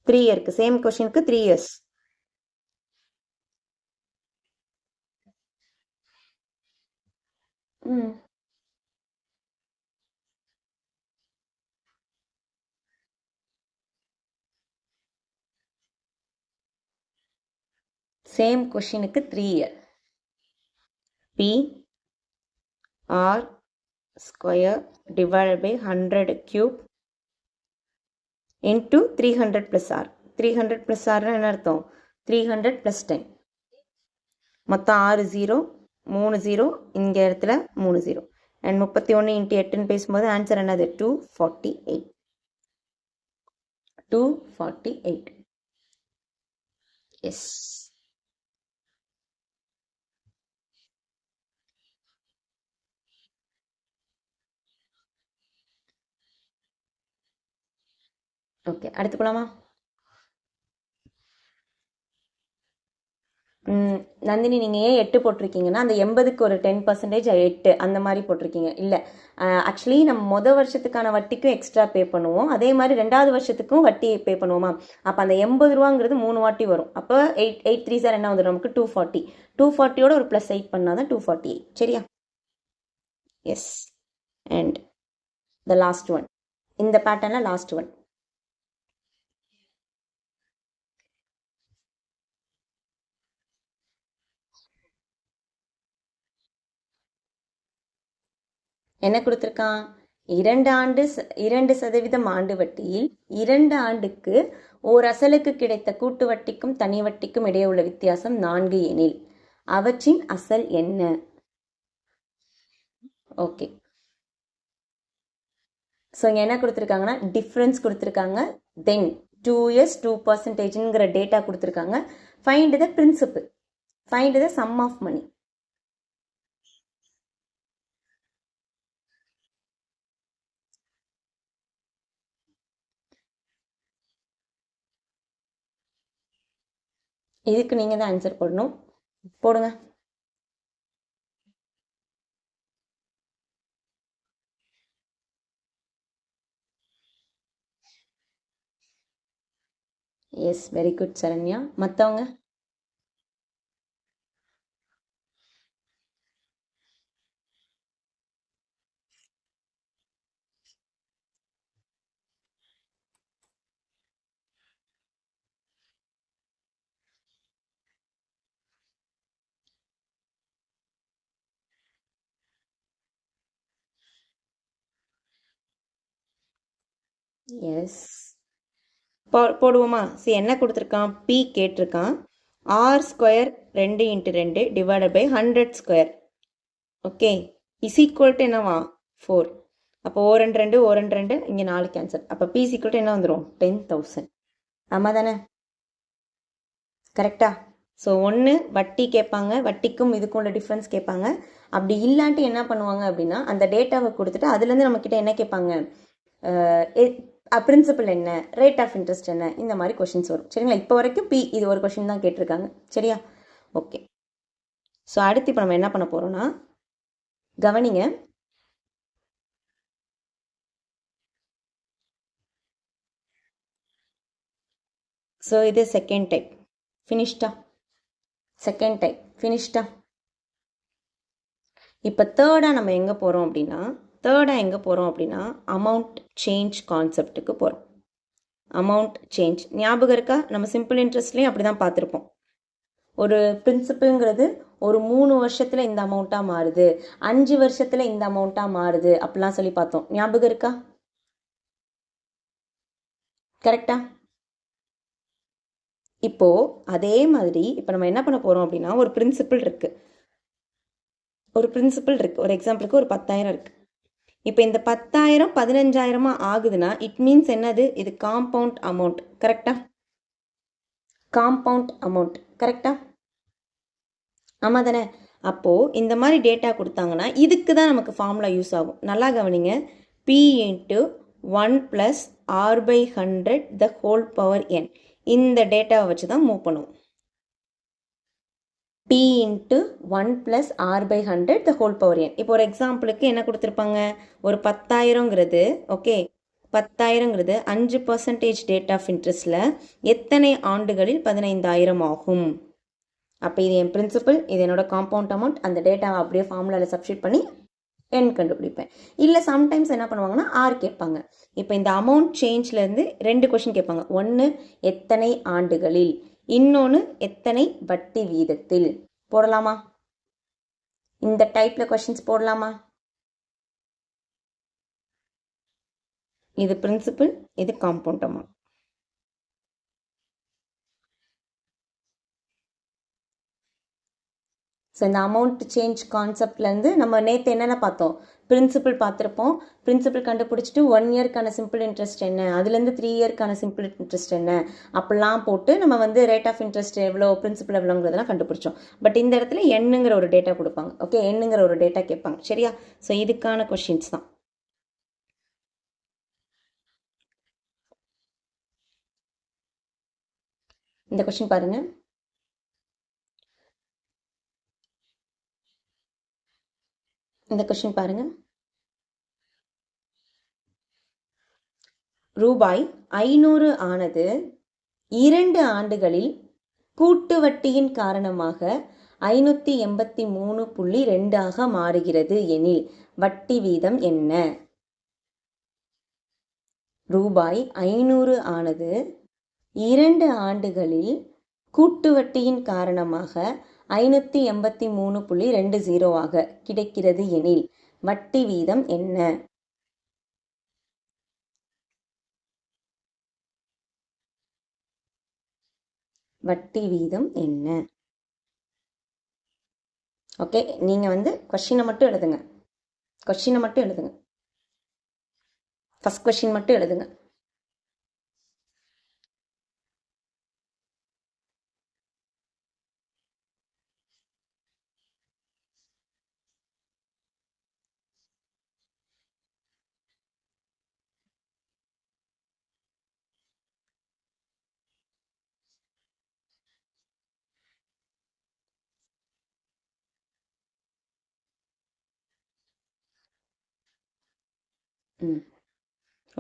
3 இயருக்கு சேம் கொஷினுக்கு 3 இயர்ஸ். ம் சேம் கொஷினுக்கு 3 year. P R square divided by 100 cube into 300 plus R. 300 plus ஆர்னா என்ன அர்த்தம்? 300 ப்ளஸ் 10. மொத்தம் 6 0, 3 0, இங்கே இடத்துல 3 0. அண்ட் 31 இன்ட்டு 8ன்னு பேசும்போது ஆன்சர் என்னது? 248. 248. எஸ். ஓகே, அடுத்து போலாமா? நந்தினி, நீங்கள் ஏன் 8 போட்டிருக்கீங்கன்னா அந்த 80க்கு ஒரு 10% 8 அந்த மாதிரி போட்டிருக்கீங்க. இல்லை, ஆக்சுவலி நம்ம வருஷத்துக்கான வட்டிக்கும் எக்ஸ்ட்ரா பே பண்ணுவோம், அதே மாதிரி 2வது வருஷத்துக்கும் வட்டி பே பண்ணுவோமா? அப்போ அந்த 80 ரூபாங்கிறது 3 வாட்டி வரும். அப்போ 8 3 சார் என்ன வந்துடும் நமக்கு? 240. 240யோட ஒரு ப்ளஸ் 8 பண்ணால் தான் 248. சரியா? Yes. And the last one, இந்த பேட்டர்னில் லாஸ்ட் ஒன். என்ன கொடுத்துருக்கான்? 2% ஆண்டு வட்டியில் 2 ஆண்டுக்கு ஓர் அசலுக்கு கிடைத்த கூட்டு வட்டிக்கும் தனி வட்டிக்கும் இடையே உள்ள வித்தியாசம் 4 எனில் அவற்றின் அசல் என்ன? ஓகே, ஸோ இங்கே என்ன கொடுத்துருக்காங்கன்னா டிஃப்ரென்ஸ் கொடுத்துருக்காங்க, தென் 2 years 2%ங்கிற டேட்டா கொடுத்துருக்காங்க. Find the principal, find the sum of money. இதுக்கு நீங்கள் தான் ஆன்சர் போடணும். போடுங்க. Yes, very good Saranya. மற்றவங்க? எஸ், போடுவோமா? சரி, என்ன கொடுத்துருக்கான்? பி கேட்டிருக்கான். R square 2 × 2 divided by 100 square. Okay, is equal to என்னவா? 4. அப்போ 2 2 2 2, இங்கே 4 கேன்சல். அப்போ பி இஸ் ஈக்குவல் டு என்ன வந்துடும்? 10,000. ஆமாம் தானே? கரெக்டா? ஸோ ஒன்று வட்டி கேட்பாங்க, வட்டிக்கும் இதுக்கும் உள்ள டிஃப்ரென்ஸ் கேட்பாங்க. அப்படி இல்லாட்டி என்ன பண்ணுவாங்க அப்படின்னா அந்த டேட்டாவை கொடுத்துட்டு அதுலேருந்து நம்மக்கிட்ட என்ன கேட்பாங்க? பிரின்சிபல் என்ன, ரேட் ஆஃப் இன்ட்ரெஸ்ட் என்ன, இந்த மாதிரி கொஷின்ஸ் வரும். சரிங்களா? இப்போ வரைக்கும் பி இது ஒரு கொஷின் தான் கேட்டிருக்காங்க. சரியா? ஓகே, ஸோ அடுத்து இப்போ நம்ம என்ன பண்ண போகிறோம்னா, கவனிங்க. ஸோ இது செகண்ட் டைப் ஃபினிஷ்டா. செகண்ட் டைப் ஃபினிஷ்டா. இப்போ தேர்டாக நம்ம எங்கே போகிறோம் அப்படின்னா அமௌண்ட் சேஞ்ச் கான்செப்டுக்கு போகிறோம். அமௌண்ட் சேஞ்ச் ஞாபகம் இருக்கா? நம்ம சிம்பிள் இன்ட்ரெஸ்ட்லேயும் அப்படி தான் பார்த்துருப்போம். ஒரு பிரின்சிபல்ங்கிறது ஒரு 3 வருஷத்தில் இந்த அமௌண்ட்டாக மாறுது, 5 வருஷத்தில் இந்த அமௌண்ட்டாக மாறுது, அப்படிலாம் சொல்லி பார்த்தோம். ஞாபகம் இருக்கா? கரெக்டா? இப்போ அதே மாதிரி இப்போ நம்ம என்ன பண்ண போகிறோம் அப்படின்னா ஒரு பிரின்சிபல் இருக்கு. ஒரு எக்ஸாம்பிளுக்கு ஒரு 10,000 இருக்கு. இப்போ இந்த 10,000 15,000 ஆகுதுன்னா இட் மீன்ஸ் என்னது? இது காம்பவுண்ட் அமௌண்ட். கரெக்டா? Compound amount. கரெக்டா? ஆமாம் தானே? அப்போது இந்த மாதிரி டேட்டா கொடுத்தாங்கன்னா இதுக்கு தான் நமக்கு ஃபார்முலா யூஸ் ஆகும். நல்லா கவனிங்க. P × 1 + R/100 the whole power n. இந்த டேட்டாவை வச்சு தான் மூவ் பண்ணுவோம். P × 1 + R/100 the whole power n. இப்போ ஒரு எக்ஸாம்பிளுக்கு என்ன கொடுத்துருப்பாங்க? ஒரு 10,000ங்கிறது, ஓகே, 10,000ங்கிறது 5% ரேட் ஆஃப் இன்ட்ரெஸ்டில் எத்தனை ஆண்டுகளில் 15,000 ஆகும்? அப்போ இது என் பிரின்சிபல், இது என்னோட காம்பவுண்ட் அமௌண்ட். அந்த டேட்டாவை அப்படியே ஃபார்முலாவில் சப்ஸ்டியூட் பண்ணி என் கண்டுபிடிப்பேன். இல்லை சம்டைம்ஸ் என்ன பண்ணுவாங்கன்னா ஆர் கேட்பாங்க. இப்போ இந்த அமௌண்ட் சேஞ்ச்லேருந்து 2 கொஷின் கேட்பாங்க. ஒன்று எத்தனை ஆண்டுகளில், இன்னொன்று எத்தனை வட்டி வீதத்தில். போடலாமா? இந்த டைப்பில் கொஷின்ஸ் போடலாமா? இது பிரின்சிபல், இது காம்பவுண்ட் அமௌண்ட். ஸோ இந்த அமௌண்ட் சேஞ்ச் கான்செப்ட்லேருந்து நம்ம நேற்று என்னென்ன பார்த்தோம்? பிரின்சிபல் பார்த்துருப்போம். பிரின்சிபல் கண்டுபிடிச்சிட்டு 1 இயர்க்கான சிம்பிள் இன்ட்ரெஸ்ட் என்ன, அதுலேருந்து 3 இயர்க்கான சிம்பிள் இன்ட்ரெஸ்ட் என்ன, அப்படிலாம் போட்டு நம்ம வந்து ரேட் ஆஃப் இன்ட்ரெஸ்ட் எவ்வளோ, பிரின்சிபல் எவ்வளோங்கிறதெல்லாம் கண்டுபிடிச்சோம். பட் இந்த இடத்துல என்னங்கிற ஒரு டேட்டா கொடுப்பாங்க. ஓகே, என்னங்கிற ஒரு டேட்டா கேட்பாங்க. சரியா? ஸோ இதுக்கான கொஷின்ஸ் தான். இந்த கொஷின் பாருங்க. இந்த கொஷின் பாருங்க. ரூபாய் 500 ஆனது 2 ஆண்டுகளில் கூட்டு வட்டியின் காரணமாக 583.2 ஆக மாறுகிறது எனில் வட்டி வீதம் என்ன? ரூபாய் 500 ஆனது 2 ஆண்டுகளில் கூட்டு வட்டியின் காரணமாக 583.20 ஆக கிடைக்கிறது எனில் வட்டி வீதம் என்ன? வட்டி வீதம் என்ன? ஓகே, நீங்கள் வந்து கொஸ்டினை மட்டும் எழுதுங்க. கொஸ்டினை மட்டும் எழுதுங்க. ஃபர்ஸ்ட் கொஸ்டின் மட்டும் எழுதுங்க.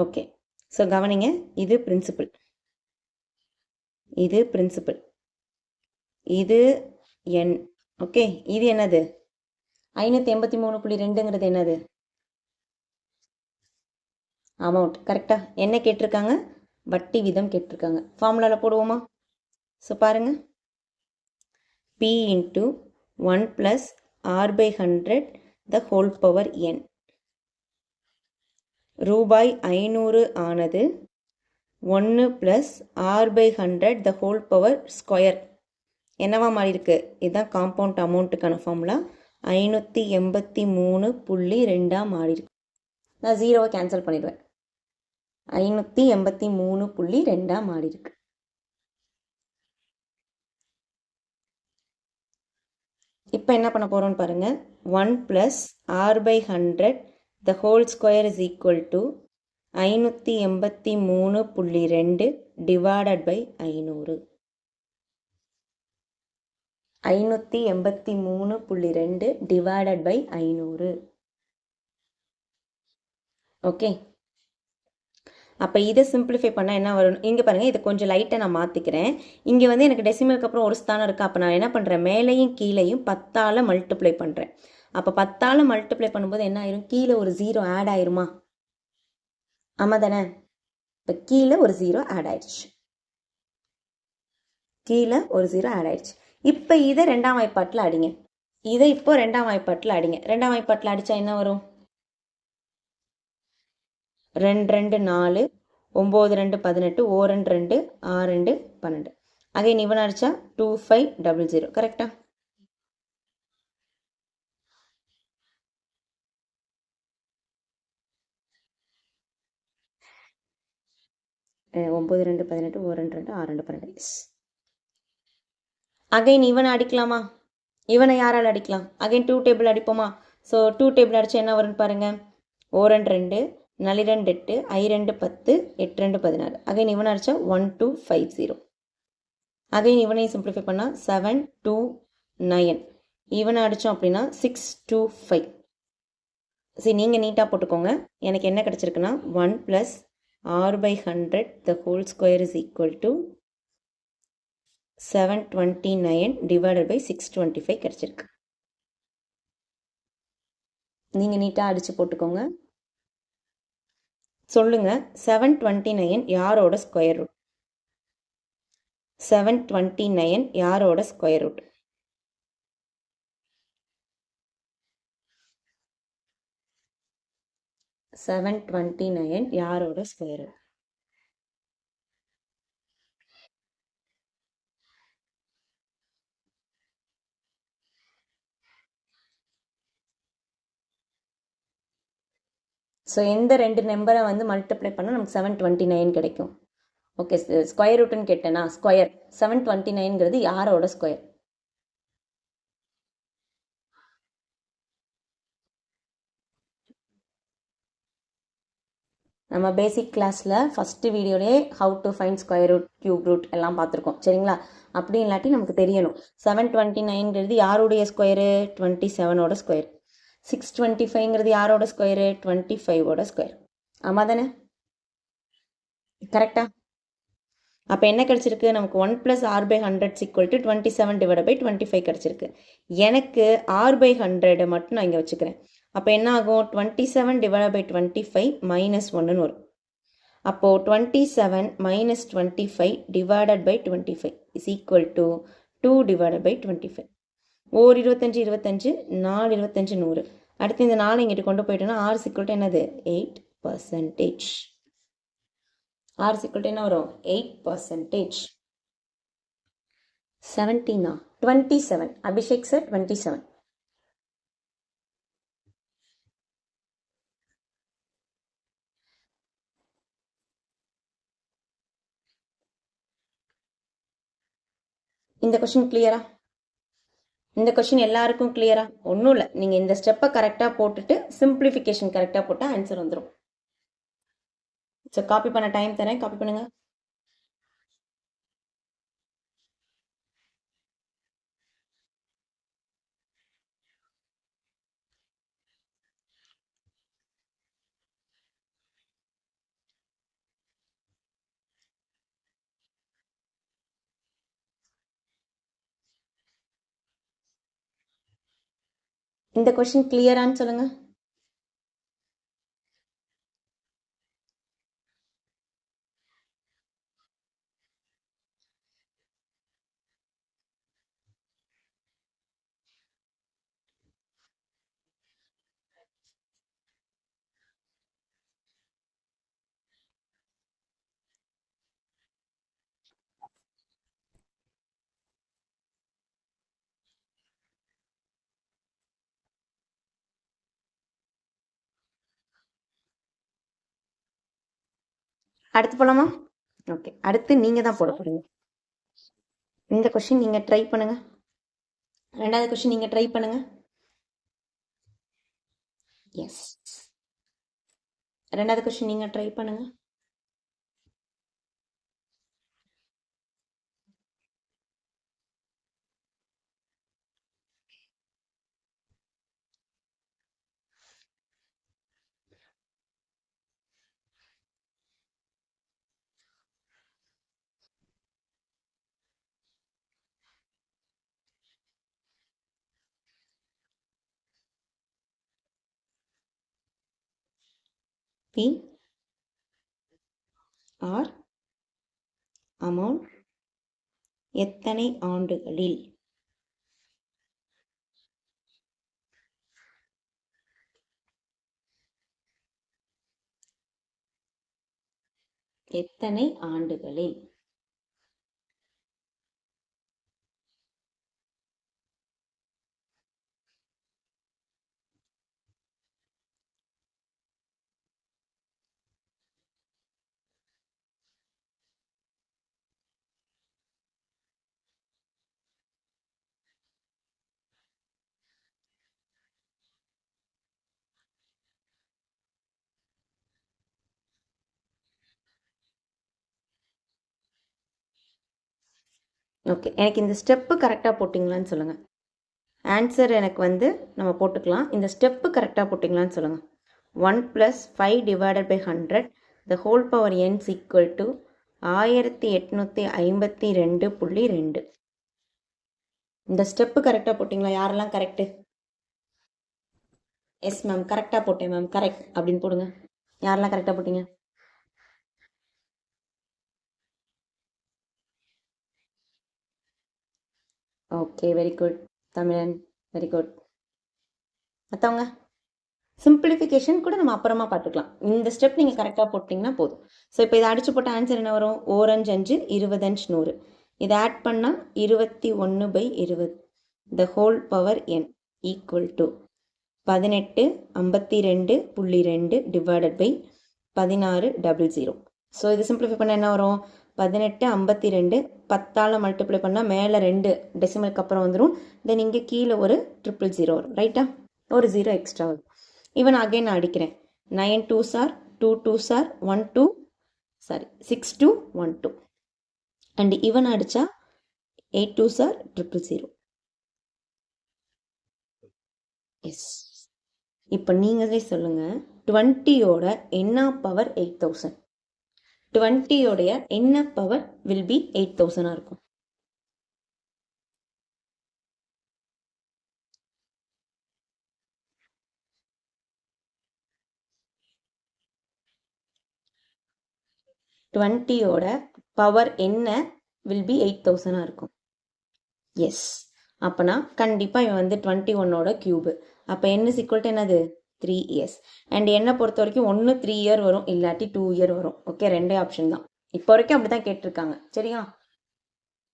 ஓகே, ஸோ கவனிங்க. இது பிரின்சிபல், இது பிரின்சிபல், இது என். ஓகே, இது என்னது? 583.2ங்கிறது என்னது? அமௌண்ட். கரெக்டா? என்ன கேட்டிருக்காங்க? வட்டி வீதம் கேட்டிருக்காங்க. ஃபார்முலாவில் போடுவோமா? ஸோ பாருங்க, P into 1 plus R by 100 the whole power n. ரூபாய் 500 ஆனது 1 plus R by 100 the whole power square என்னவா மாறி இருக்கு? இதுதான் காம்பவுண்ட் அமௌண்ட்டுக்கான ஃபார்முலா. 583.2 மாறி இருக்கு. நான் 0 கேன்சல் பண்ணிடுவேன். 583.2 மாறி இருக்கு. இப்போ என்ன பண்ண போகிறோம்னு பாருங்கள். 1 plus R by 100 the whole square is equal to 583.2 divided by 500. 583.2 divided by 500. Okay, அப்போ இதை சிம்பிளிஃபை பண்ணால் என்ன வரும்? இங்கே பாருங்கள், இதை கொஞ்சம் லைட்டாக நான் மாற்றிக்கிறேன். இங்கே வந்து எனக்கு டெசிமலுக்கு அப்புறம் ஒரு ஸ்தானம் இருக்குது. அப்போ நான் என்ன பண்ணுறேன்? மேலேயும் கீழேயும் 10ஆல் மல்டிப்ளை பண்ணுறேன். அப்போ 10ஆல் மல்டிப்ளை பண்ணும்போது என்ன ஆயிரும்? கீழே ஒரு 0 ஆட் ஆயிருமா? ஆமாம் தானே? இப்போ கீழே ஒரு 0 ஆட் ஆயிடுச்சு. கீழே ஒரு 0 ஆட் ஆயிடுச்சு. இப்போ இதை 2ஆம் வாய்ப்பாட்டில் அடிங்க. இதை இப்போ 2ஆம் வாய்ப்பாட்டில் அடிங்க. 2ஆம் வாய்ப்பாட்டில் அடித்தா என்ன வரும்? 2 2 4, 9 2 18, 1 2 6 2 12. அகைன் இவன் அடித்தா 2500. கரெக்டா? ஒம்பது 2 18, 1 2 6 2 12. அகைன் இவனை அடிக்கலாமா? இவனை யாரால் அடிக்கலாம்? அகைன் 2 டேபிள் அடிப்போமா? ஸோ 2 டேபிள் அடித்தா என்ன வரும்னு பாருங்கள். 1 2 4 2 8, 5 2 10, 8 2 16. அகைன் இவனை அடித்தா 1250. அகைன் இவனையும் சிம்பிளிஃபை பண்ணால் 7 2 9. இவனை அடித்தோம் அப்படின்னா 6 2 5. சரி, நீங்கள் நீட்டாக போட்டுக்கோங்க. எனக்கு என்ன கிடச்சிருக்குன்னா 1 plus R by 100 the whole square is equal to 729 divided by 625 கிடச்சிருக்கு. நீங்கள் நீட்டாக அடித்து போட்டுக்கோங்க. சொல்லுங்க, 729 யாரோட ஸ்கொயர் ரூட்? 729 யாரோட ஸ்கொயர் ரூட்? யாரோட ஸ்கொயர் ரூட்? ஸோ எந்த ரெண்டு நம்பரை வந்து மல்டிப்ளை பண்ணால் நமக்கு 729 கிடைக்கும்? ஓகே, ஸ்கொயர் ரூட்டுன்னு கேட்டேனா? ஸ்கொயர் 729ங்கிறது யாரோட ஸ்கொயர்? நம்ம பேசிக் கிளாஸில் ஃபஸ்ட்டு வீடியோலேயே how to find square root, cube root எல்லாம் பார்த்துருக்கோம் சரிங்களா? அப்படி இல்லாட்டி நமக்கு தெரியணும் 729ங்கிறது யாருடைய ஸ்கொயரு? 27ஓட ஸ்கொயர். 625ங்கிறது யாரோட ஸ்கொயரு? 25ஓட ஸ்கொயர். ஆமாம் தானே? கரெக்டா? அப்போ என்ன கிடச்சிருக்கு நமக்கு? 1 + r/100 = 27/25 கிடச்சிருக்கு. எனக்கு r/100 மட்டும் நான் இங்கே வச்சுக்கிறேன். அப்போ என்ன ஆகும்? 27/25 -1ன்னு வரும். அப்போது 27 - 25 / 25 = 2/25. ஓர் 25 25, 4 25 100. அடுத்து இந்த 4 இங்கிட்டு கொண்டு போயிட்டோன்னா r = என்னது? 8%. r = என்ன வரும்? 8%. 17 27. அபிஷேக் சார் 27. இந்த கொஸ்டின் கிளியரா? இந்த கொஸ்டின் எல்லாருக்கும் கிளியரா? ஒன்றும் இல்லை, நீங்கள் இந்த ஸ்டெப்பை கரெக்டாக போட்டுட்டு சிம்பிளிஃபிகேஷன் கரெக்டாக போட்டால் ஆன்சர் வந்துடும். ஸோ காப்பி பண்ண டைம் தரேன், காப்பி பண்ணுங்க. இந்த கொஸ்டின் கிளியரான்னு சொல்லுங்க. அடுத்து போலாமா? ஓகே, அடுத்து நீங்கள் தான் போட போகிறீங்க. இந்த கொஸ்டின் நீங்கள் ட்ரை பண்ணுங்க. ரெண்டாவது கொஸ்டின் நீங்கள் ட்ரை பண்ணுங்க. எஸ், ரெண்டாவது கொஸ்டின் நீங்கள் ட்ரை பண்ணுங்க. P R அமௌண்ட் எத்தனை ஆண்டுகளில்? எத்தனை ஆண்டுகளில்? ஓகே, எனக்கு இந்த ஸ்டெப்பு கரெக்டாக போட்டிங்களான்னு சொல்லுங்கள். ஆன்சர் எனக்கு வந்து நம்ம போட்டுக்கலாம். இந்த ஸ்டெப்பு கரெக்டாக போட்டிங்களான்னு சொல்லுங்கள். 1 + 5/100 the whole power n = 1852.2. இந்த ஸ்டெப்பு கரெக்டாக போட்டிங்களா? யாரெல்லாம் கரெக்டு? எஸ் மேம், கரெக்டாக போட்டேன் மேம், கரெக்ட் அப்படின்னு போடுங்க. யாரெல்லாம் கரெக்டாக போட்டிங்க? ஓகே, வெரி குட் தமிழன், வெரி குட். மற்றவங்க சிம்பிளிஃபிகேஷன் கூட நம்ம அப்புறமா பார்த்துக்கலாம். இந்த ஸ்டெப் நீங்கள் கரெக்டாக போட்டிங்கன்னா போதும். ஸோ இப்போ இதை அடிச்சு போட்ட ஆன்சர் என்ன வரும்? 4×5 20 100. இதை ஆட் பண்ணால் 21/20 the whole power n equal to 18 52.2 divided by 1600. So இது சிம்பிளிஃபை பண்ண என்ன வரும்? 18 52 10ஆல் மல்டிப்ளை பண்ணால் மேலே 2 டெசிமலுக்கு அப்புறம் வந்துடும். தென் இங்கே கீழே ஒரு 000 வரும். ரைட்டா? ஒரு 0 எக்ஸ்ட்ரா வரும். இவன் அகைன் நான் அடிக்கிறேன். 9 2s are 2 2s are 1 2 sorry 6 2 1 2 and இவன் அடித்தா 8 2s are 000. எஸ். இப்போ நீங்களே சொல்லுங்கள், 20யோட என்ன பவர் 8000? 20யோடைய என்ன பவர் வில் பி 8000 இருக்கும்? டுவெண்ட்டியோட பவர் என்ன வில் பி 8000 இருக்கும்? எஸ். அப்போனா கண்டிப்பாக இவன் வந்து 21ஓட கியூபு. அப்போ n இஸ் ஈக்குவல் டு என்னது? 3 years. அண்ட் என்னை பொறுத்த வரைக்கும் ஒன்று 3 year வரும், இல்லாட்டி 2 year வரும். ஓகே, ரெண்டே ஆப்ஷன் தான். இப்போ வரைக்கும் அப்படி தான் கேட்டிருக்காங்க. சரியா?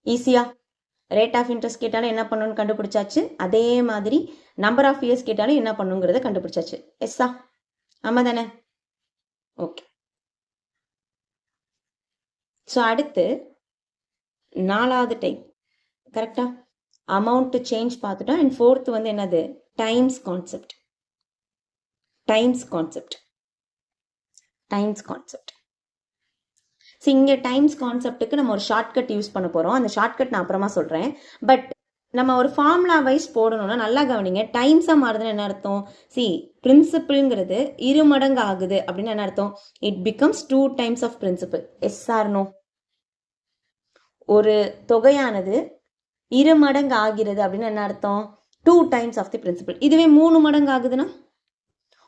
ஈஸியா ரேட் ஆஃப் இன்ட்ரெஸ்ட் கேட்டாலும் என்ன பண்ணணும்னு கண்டுபிடிச்சாச்சு. அதே மாதிரி நம்பர் ஆஃப் இயர்ஸ் கேட்டாலும் என்ன பண்ணுங்கிறத கண்டுபிடிச்சாச்சு. எஸ்ஸா? ஆமாம் தானே? ஓகே. ஸோ அடுத்து 4வது டைப் கரெக்டா? அமௌண்ட் சேஞ்ச் பார்த்துட்டோம். அண்ட் 4th வந்து என்னது? Times concept. Times concept. Times concept. So இங்கே டைம்ஸ் கான்செப்ட்டுக்கு நம்ம ஒரு ஷார்ட்கட் யூஸ் பண்ண போகிறோம். அந்த ஷார்ட்கட் நான் அப்புறமா சொல்கிறேன். பட் நம்ம ஒரு ஃபார்முலா வைஸ் போடணும்னா நல்லா கவனிங்க. டைம்ஸாக மாறுதுன்னு என்ன அர்த்தம்? பிரின்சிபிள்ங்கிறது 2 மடங்கு ஆகுது அப்படின்னு என்ன அர்த்தம்? It becomes 2 times of principal. Yes or no? ஒரு தொகையானது 2 மடங்கு ஆகிறது அப்படின்னு என்ன அர்த்தம்? 2 times ஆஃப் தி பிரின்சிபிள். இதுவே 3 மடங்கு ஆகுதுன்னா,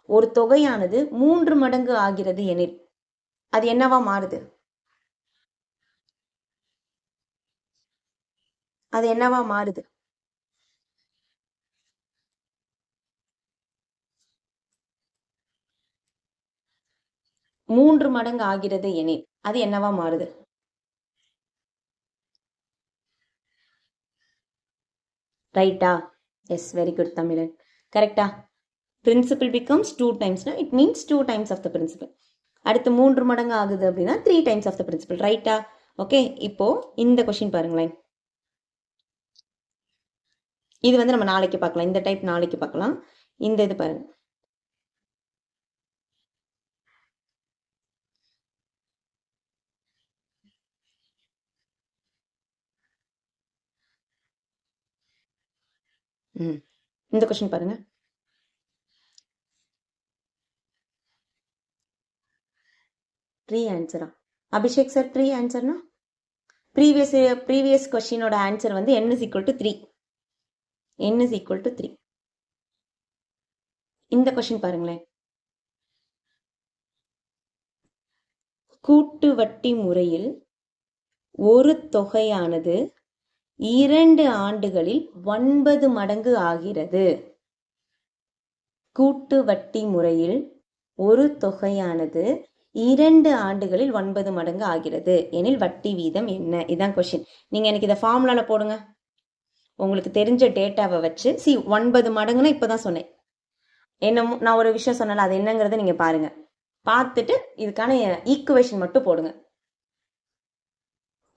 ஒரு தொகையானது 3 மடங்கு ஆகிறது எனில் அது என்னவா மாறுது? அது என்னவா மாறுது? மூன்று மடங்கு ஆகிறது எனில் அது என்னவா மாறுது? ரைட்டா? S, very good Tamizhan. கரெக்டா? Principal becomes 2 times, it means 2 times of the principal. அடுத்து 3 மடங்கு ஆகுது அப்படின்னா 3 times ஆஃப் த பிரின்சிபிள். ரைட்டா? ஓகே. இப்போ இந்த கொஸ்டின் பாருங்களேன். இது வந்து நம்ம நாளைக்கு பார்க்கலாம். இந்த டைப் நாளைக்கு பார்க்கலாம். இந்த இது பாருங்க. இந்த கொஸ்டின் பாருங்க. த்ரீ ஆன்சரா? அபிஷேக் சார், 3 ஆன்சர்னா ப்ரீவியஸ் கொஸ்டினோட ஆன்சர் வந்து n is equal to 3. n is equal to 3. இந்த கொஸ்டின் பாருங்களேன். கூட்டு வட்டி முறையில் ஒரு தொகையானது 2 ஆண்டுகளில் 9 மடங்கு ஆகிறது. கூட்டு வட்டி முறையில் ஒரு தொகையானது 2 ஆண்டுகளில் 9 மடங்கு ஆகிறது எனில் வட்டி வீதம் என்ன? இதுதான் கொஸ்டின். நீங்க எனக்கு இதை ஃபார்முலால போடுங்க. உங்களுக்கு தெரிஞ்ச டேட்டாவை வச்சு 9 மடங்குன்னா இப்பதான் சொன்னேன். என்ன நான் ஒரு விஷயம் சொன்னல, அது என்னங்கிறத நீங்க பாருங்க. பார்த்துட்டு இதுக்கான ஈக்குவேஷன் மட்டும் போடுங்க.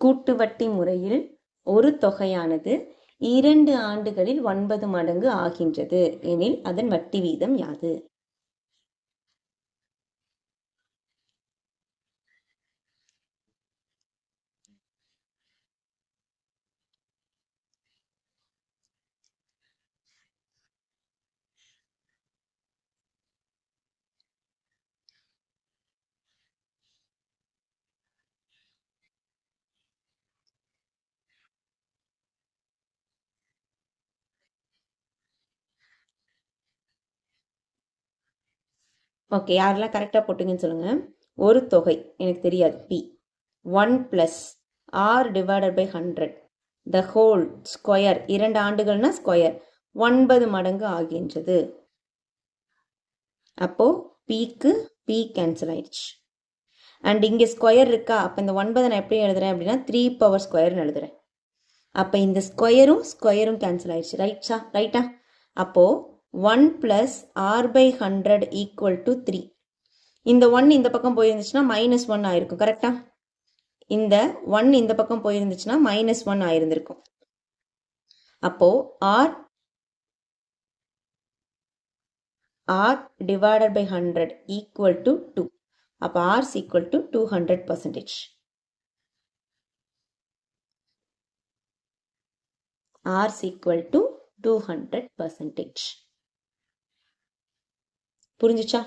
கூட்டு வட்டி முறையில் ஒரு தொகையானது 2 ஆண்டுகளில் 9 மடங்கு ஆகின்றது எனில் அதன் வட்டி வீதம் யாது? ஓகே, யாரெல்லாம் கரெக்டாக போட்டுங்கன்னு சொல்லுங்க. ஒரு தொகை எனக்கு தெரியாது, P 1 + R / 100 the whole square, 2 ஆண்டுகள்னா ஸ்கொயர் 9 மடங்கு ஆகின்றது. அப்போ பீக்கு பி கேன்சல் ஆயிடுச்சு. அண்ட் இங்கே ஸ்கொயர் இருக்கா, அப்போ இந்த 9 நான் எப்படி எழுதுறேன் அப்படின்னா 3 பவர் ஸ்கொயர்னு எழுதுறேன். அப்போ இந்த ஸ்கொயரும் ஸ்கொயரும் கேன்சல் ஆயிடுச்சு. ரைட்டா? அப்போ 1 + r/100 = 3. இந்த 1 இந்த பக்கம் போயிருந்துச்சுன்னா -1 ஆயிருக்கும். கரெக்டா? இந்த 1 இந்த பக்கம் போயிருந்துச்சுன்னா -1 ஆயிருந்திருக்கும். அப்போ r divided by 100 equal to 2. அப்போ r is equal to 200%. r is equal to 200%. புரிஞ்சுச்சா?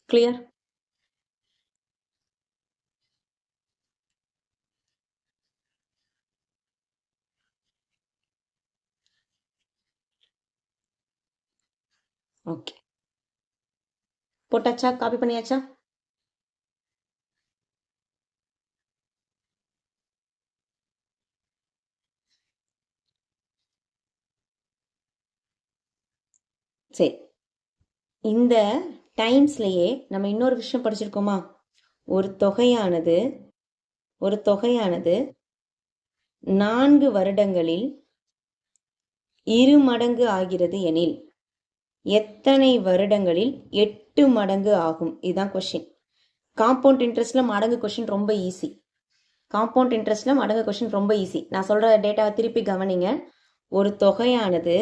கிளியர்? ஓகே, போட்டாச்சா? காப்பி பண்ணியாச்சா? சரி, இந்த டைம்ஸ்லேயே நம்ம இன்னொரு விஷயம் படிச்சிருக்கோமா? ஒரு தொகையானது 4 வருடங்களில் 2 மடங்கு ஆகிறது எனில் எத்தனை வருடங்களில் 8 மடங்கு ஆகும்? இதுதான் கொஸ்டின். காம்பவுண்ட் இன்ட்ரெஸ்ட்ல மடங்கு கொஸ்டின் ரொம்ப ஈஸி. நான் சொல்ற டேட்டாவை திருப்பி கவனிங்க. ஒரு தொகையானது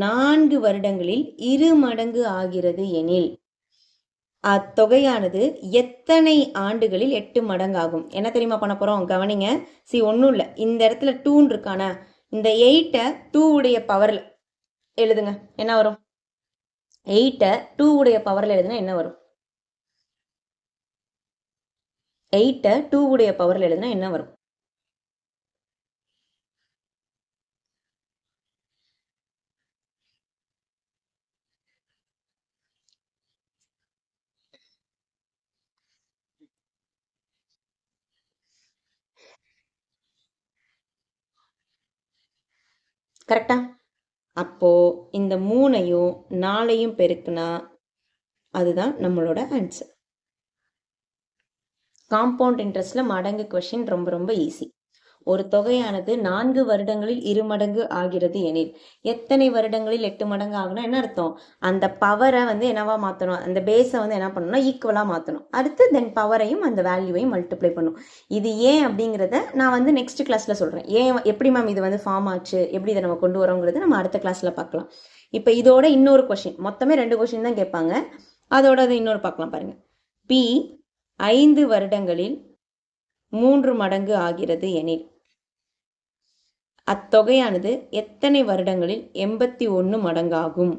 4 வருடங்களில் 2 மடங்கு ஆகிறது எனில் அத்தொகையானது எத்தனை ஆண்டுகளில் 8 மடங்கு ஆகும்? என்ன தெரியுமா பண்ண போறோம்? கவனிங்க. ஒன்றும் இல்லை, இந்த இடத்துல 2 இருக்கானா, இந்த 8-ஐ 2 உடைய பவர்ல எழுதுங்க. என்ன வரும்? 8-ஐ 2 உடைய பவர்ல எழுதுனா என்ன வரும்? 8-ஐ 2 உடைய பவர்ல எழுதுனா என்ன வரும்? கரெக்டா? அப்போ இந்த 3-ஐயும் 4-ஐயும் பெருக்குனா அதுதான் நம்மளோட ஆன்சர். காம்பவுண்ட் இன்ட்ரெஸ்ட்ல மடங்கு கொஸ்டின் ரொம்ப ரொம்ப ஈஸி. ஒரு தொகையானது 4 வருடங்களில் 2 மடங்கு ஆகிறது எனில் எத்தனை வருடங்களில் 8 மடங்கு ஆகுனா என்ன அர்த்தம்? அந்த பவரை வந்து என்னவா மாற்றணும், அந்த பேஸை வந்து என்ன பண்ணணும்னா ஈக்குவலாக மாற்றணும். அடுத்து தென் பவரையும் அந்த வேல்யூவையும் மல்டிப்ளை பண்ணும். இது ஏன் அப்படிங்கிறத நான் வந்து நெக்ஸ்ட் கிளாஸில் சொல்கிறேன். ஏன் எப்படி மேம் இது வந்து ஃபார்ம் ஆச்சு, எப்படி இதை நம்ம கொண்டு வரோங்கிறது நம்ம அடுத்த கிளாஸில் பார்க்கலாம். இப்போ இதோட இன்னொரு கொஸ்டின், மொத்தமே 2 கொஸ்டின் தான் கேட்பாங்க. அதோட அது இன்னொரு பார்க்கலாம் பாருங்க. பி 5 வருடங்களில் 3 மடங்கு ஆகிறது எனில் அத்தொகையானது எத்தனை வருடங்களில் 81 மடங்காகும்?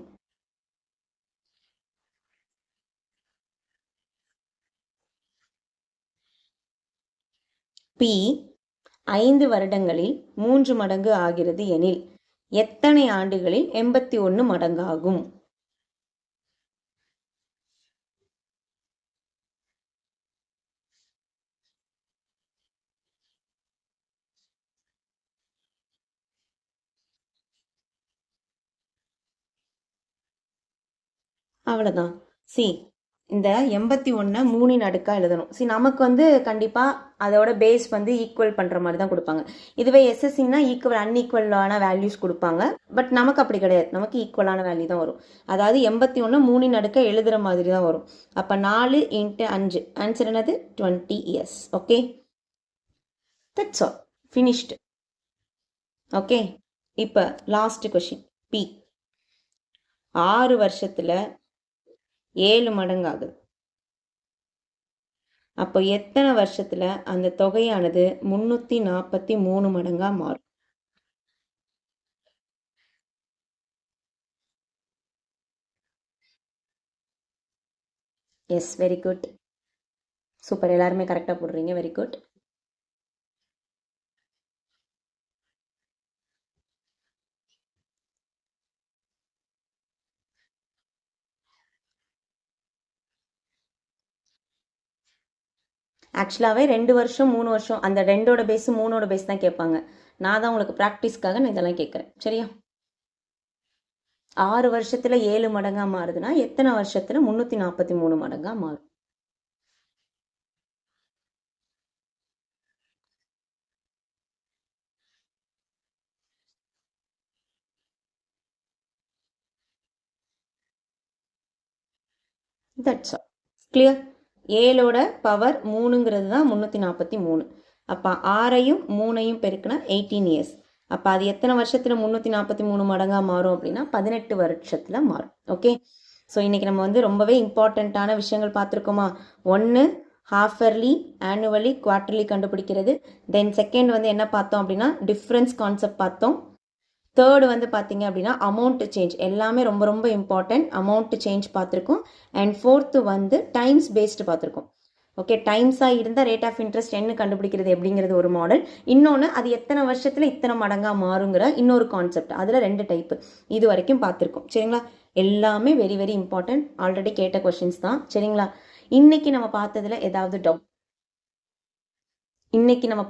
பி 5 வருடங்களில் 3 மடங்கு ஆகிறது எனில் எத்தனை ஆண்டுகளில் 81 மடங்காகும்? அவ்வளோதான். இந்த 81 3 அடுக்கா எழுதணும். நமக்கு வந்து கண்டிப்பாக அதோட பேஸ் வந்து ஈக்குவல் பண்ணுற மாதிரி தான் கொடுப்பாங்க. இதுவே எஸ்எஸ்சின்னா அன்ஈக்குவலான வேல்யூஸ் கொடுப்பாங்க. பட் நமக்கு அப்படி கிடையாது, நமக்கு ஈக்குவலான வேல்யூ தான் வரும். அதாவது 81 3 அடுக்கா எழுதுகிற மாதிரி தான் வரும். அப்போ 4 × 5 ஆன்சர் என்னது? 20 years. Okay, that's all, finished. Okay, இப்போ லாஸ்ட் கொஷின். பி 6 வருஷத்தில் 7 மடங்கு ஆகுது. அப்போ எத்தனை வருஷத்துல அந்த தொகையானது 343 மடங்கா மாறும்? Yes, very good, super. எல்லாருமே கரெக்டாக போடுறீங்க, வெரி குட். ஆக்சுவலாகவே 2 வருஷம் 3 வருஷம் அந்த 2ஓட பேஸு 3ஓட பேஸ் தான் கேட்பாங்க. நான் தான் உங்களுக்கு ப்ராக்டிஸ்க்காக நான் இதெல்லாம் கேட்குறேன். சரியா? 6 வருஷத்தில் 7 மடங்காக மாறுதுன்னா எத்தனை வருஷத்தில் 343 மடங்காக மாறும்? That's all. கிளியர்? 7ஓட பவர் 3ங்கிறது தான் 343. அப்போ 6ஐயும் 3ஐயும் பெருக்குனா 18 இயர்ஸ். அப்போ அது எத்தனை வருஷத்தில் 343 மடங்காக மாறும் அப்படின்னா 18 வருஷத்தில் மாறும். ஓகே, ஸோ இன்றைக்கி நம்ம வந்து ரொம்பவே இம்பார்ட்டண்ட்டான விஷயங்கள் பார்த்துருக்கோமா? 1 ஹாஃப் இயர்லி, ஆனுவலி, குவார்டர்லி கண்டுபிடிக்கிறது. தென் செகண்ட் வந்து என்ன பார்த்தோம் அப்படின்னா டிஃப்ரென்ஸ் கான்செப்ட் பார்த்தோம். தேர்டு வந்து பார்த்தீங்க அப்படின்னா அமௌண்ட் சேஞ்ச், எல்லாமே ரொம்ப ரொம்ப இம்பார்ட்டன்ட். அமௌண்ட் சேஞ்ச் பார்த்துருக்கோம். அண்ட் ஃபோர்த்து வந்து டைம்ஸ் பேஸ்டு பார்த்துருக்கோம். ஓகே, டைம்ஸாக இருந்தால் ரேட் ஆஃப் இன்ட்ரெஸ்ட் என்ன கண்டுபிடிக்கிறது எப்படிங்கிறது ஒரு மாடல். இன்னொன்று அது எத்தனை வருஷத்தில் இத்தனை மடங்காக மாறுங்கிற இன்னொரு கான்செப்ட். அதில் 2 டைப்பு இது வரைக்கும் பார்த்துருக்கோம். சரிங்களா? எல்லாமே வெரி வெரி இம்பார்ட்டன்ட். ஆல்ரெடி கேட்ட கொஷின்ஸ் தான். சரிங்களா? இன்னைக்கு நம்ம பார்த்ததுல ஏதாவது டவுட்? இன்னைக்கு நம்ம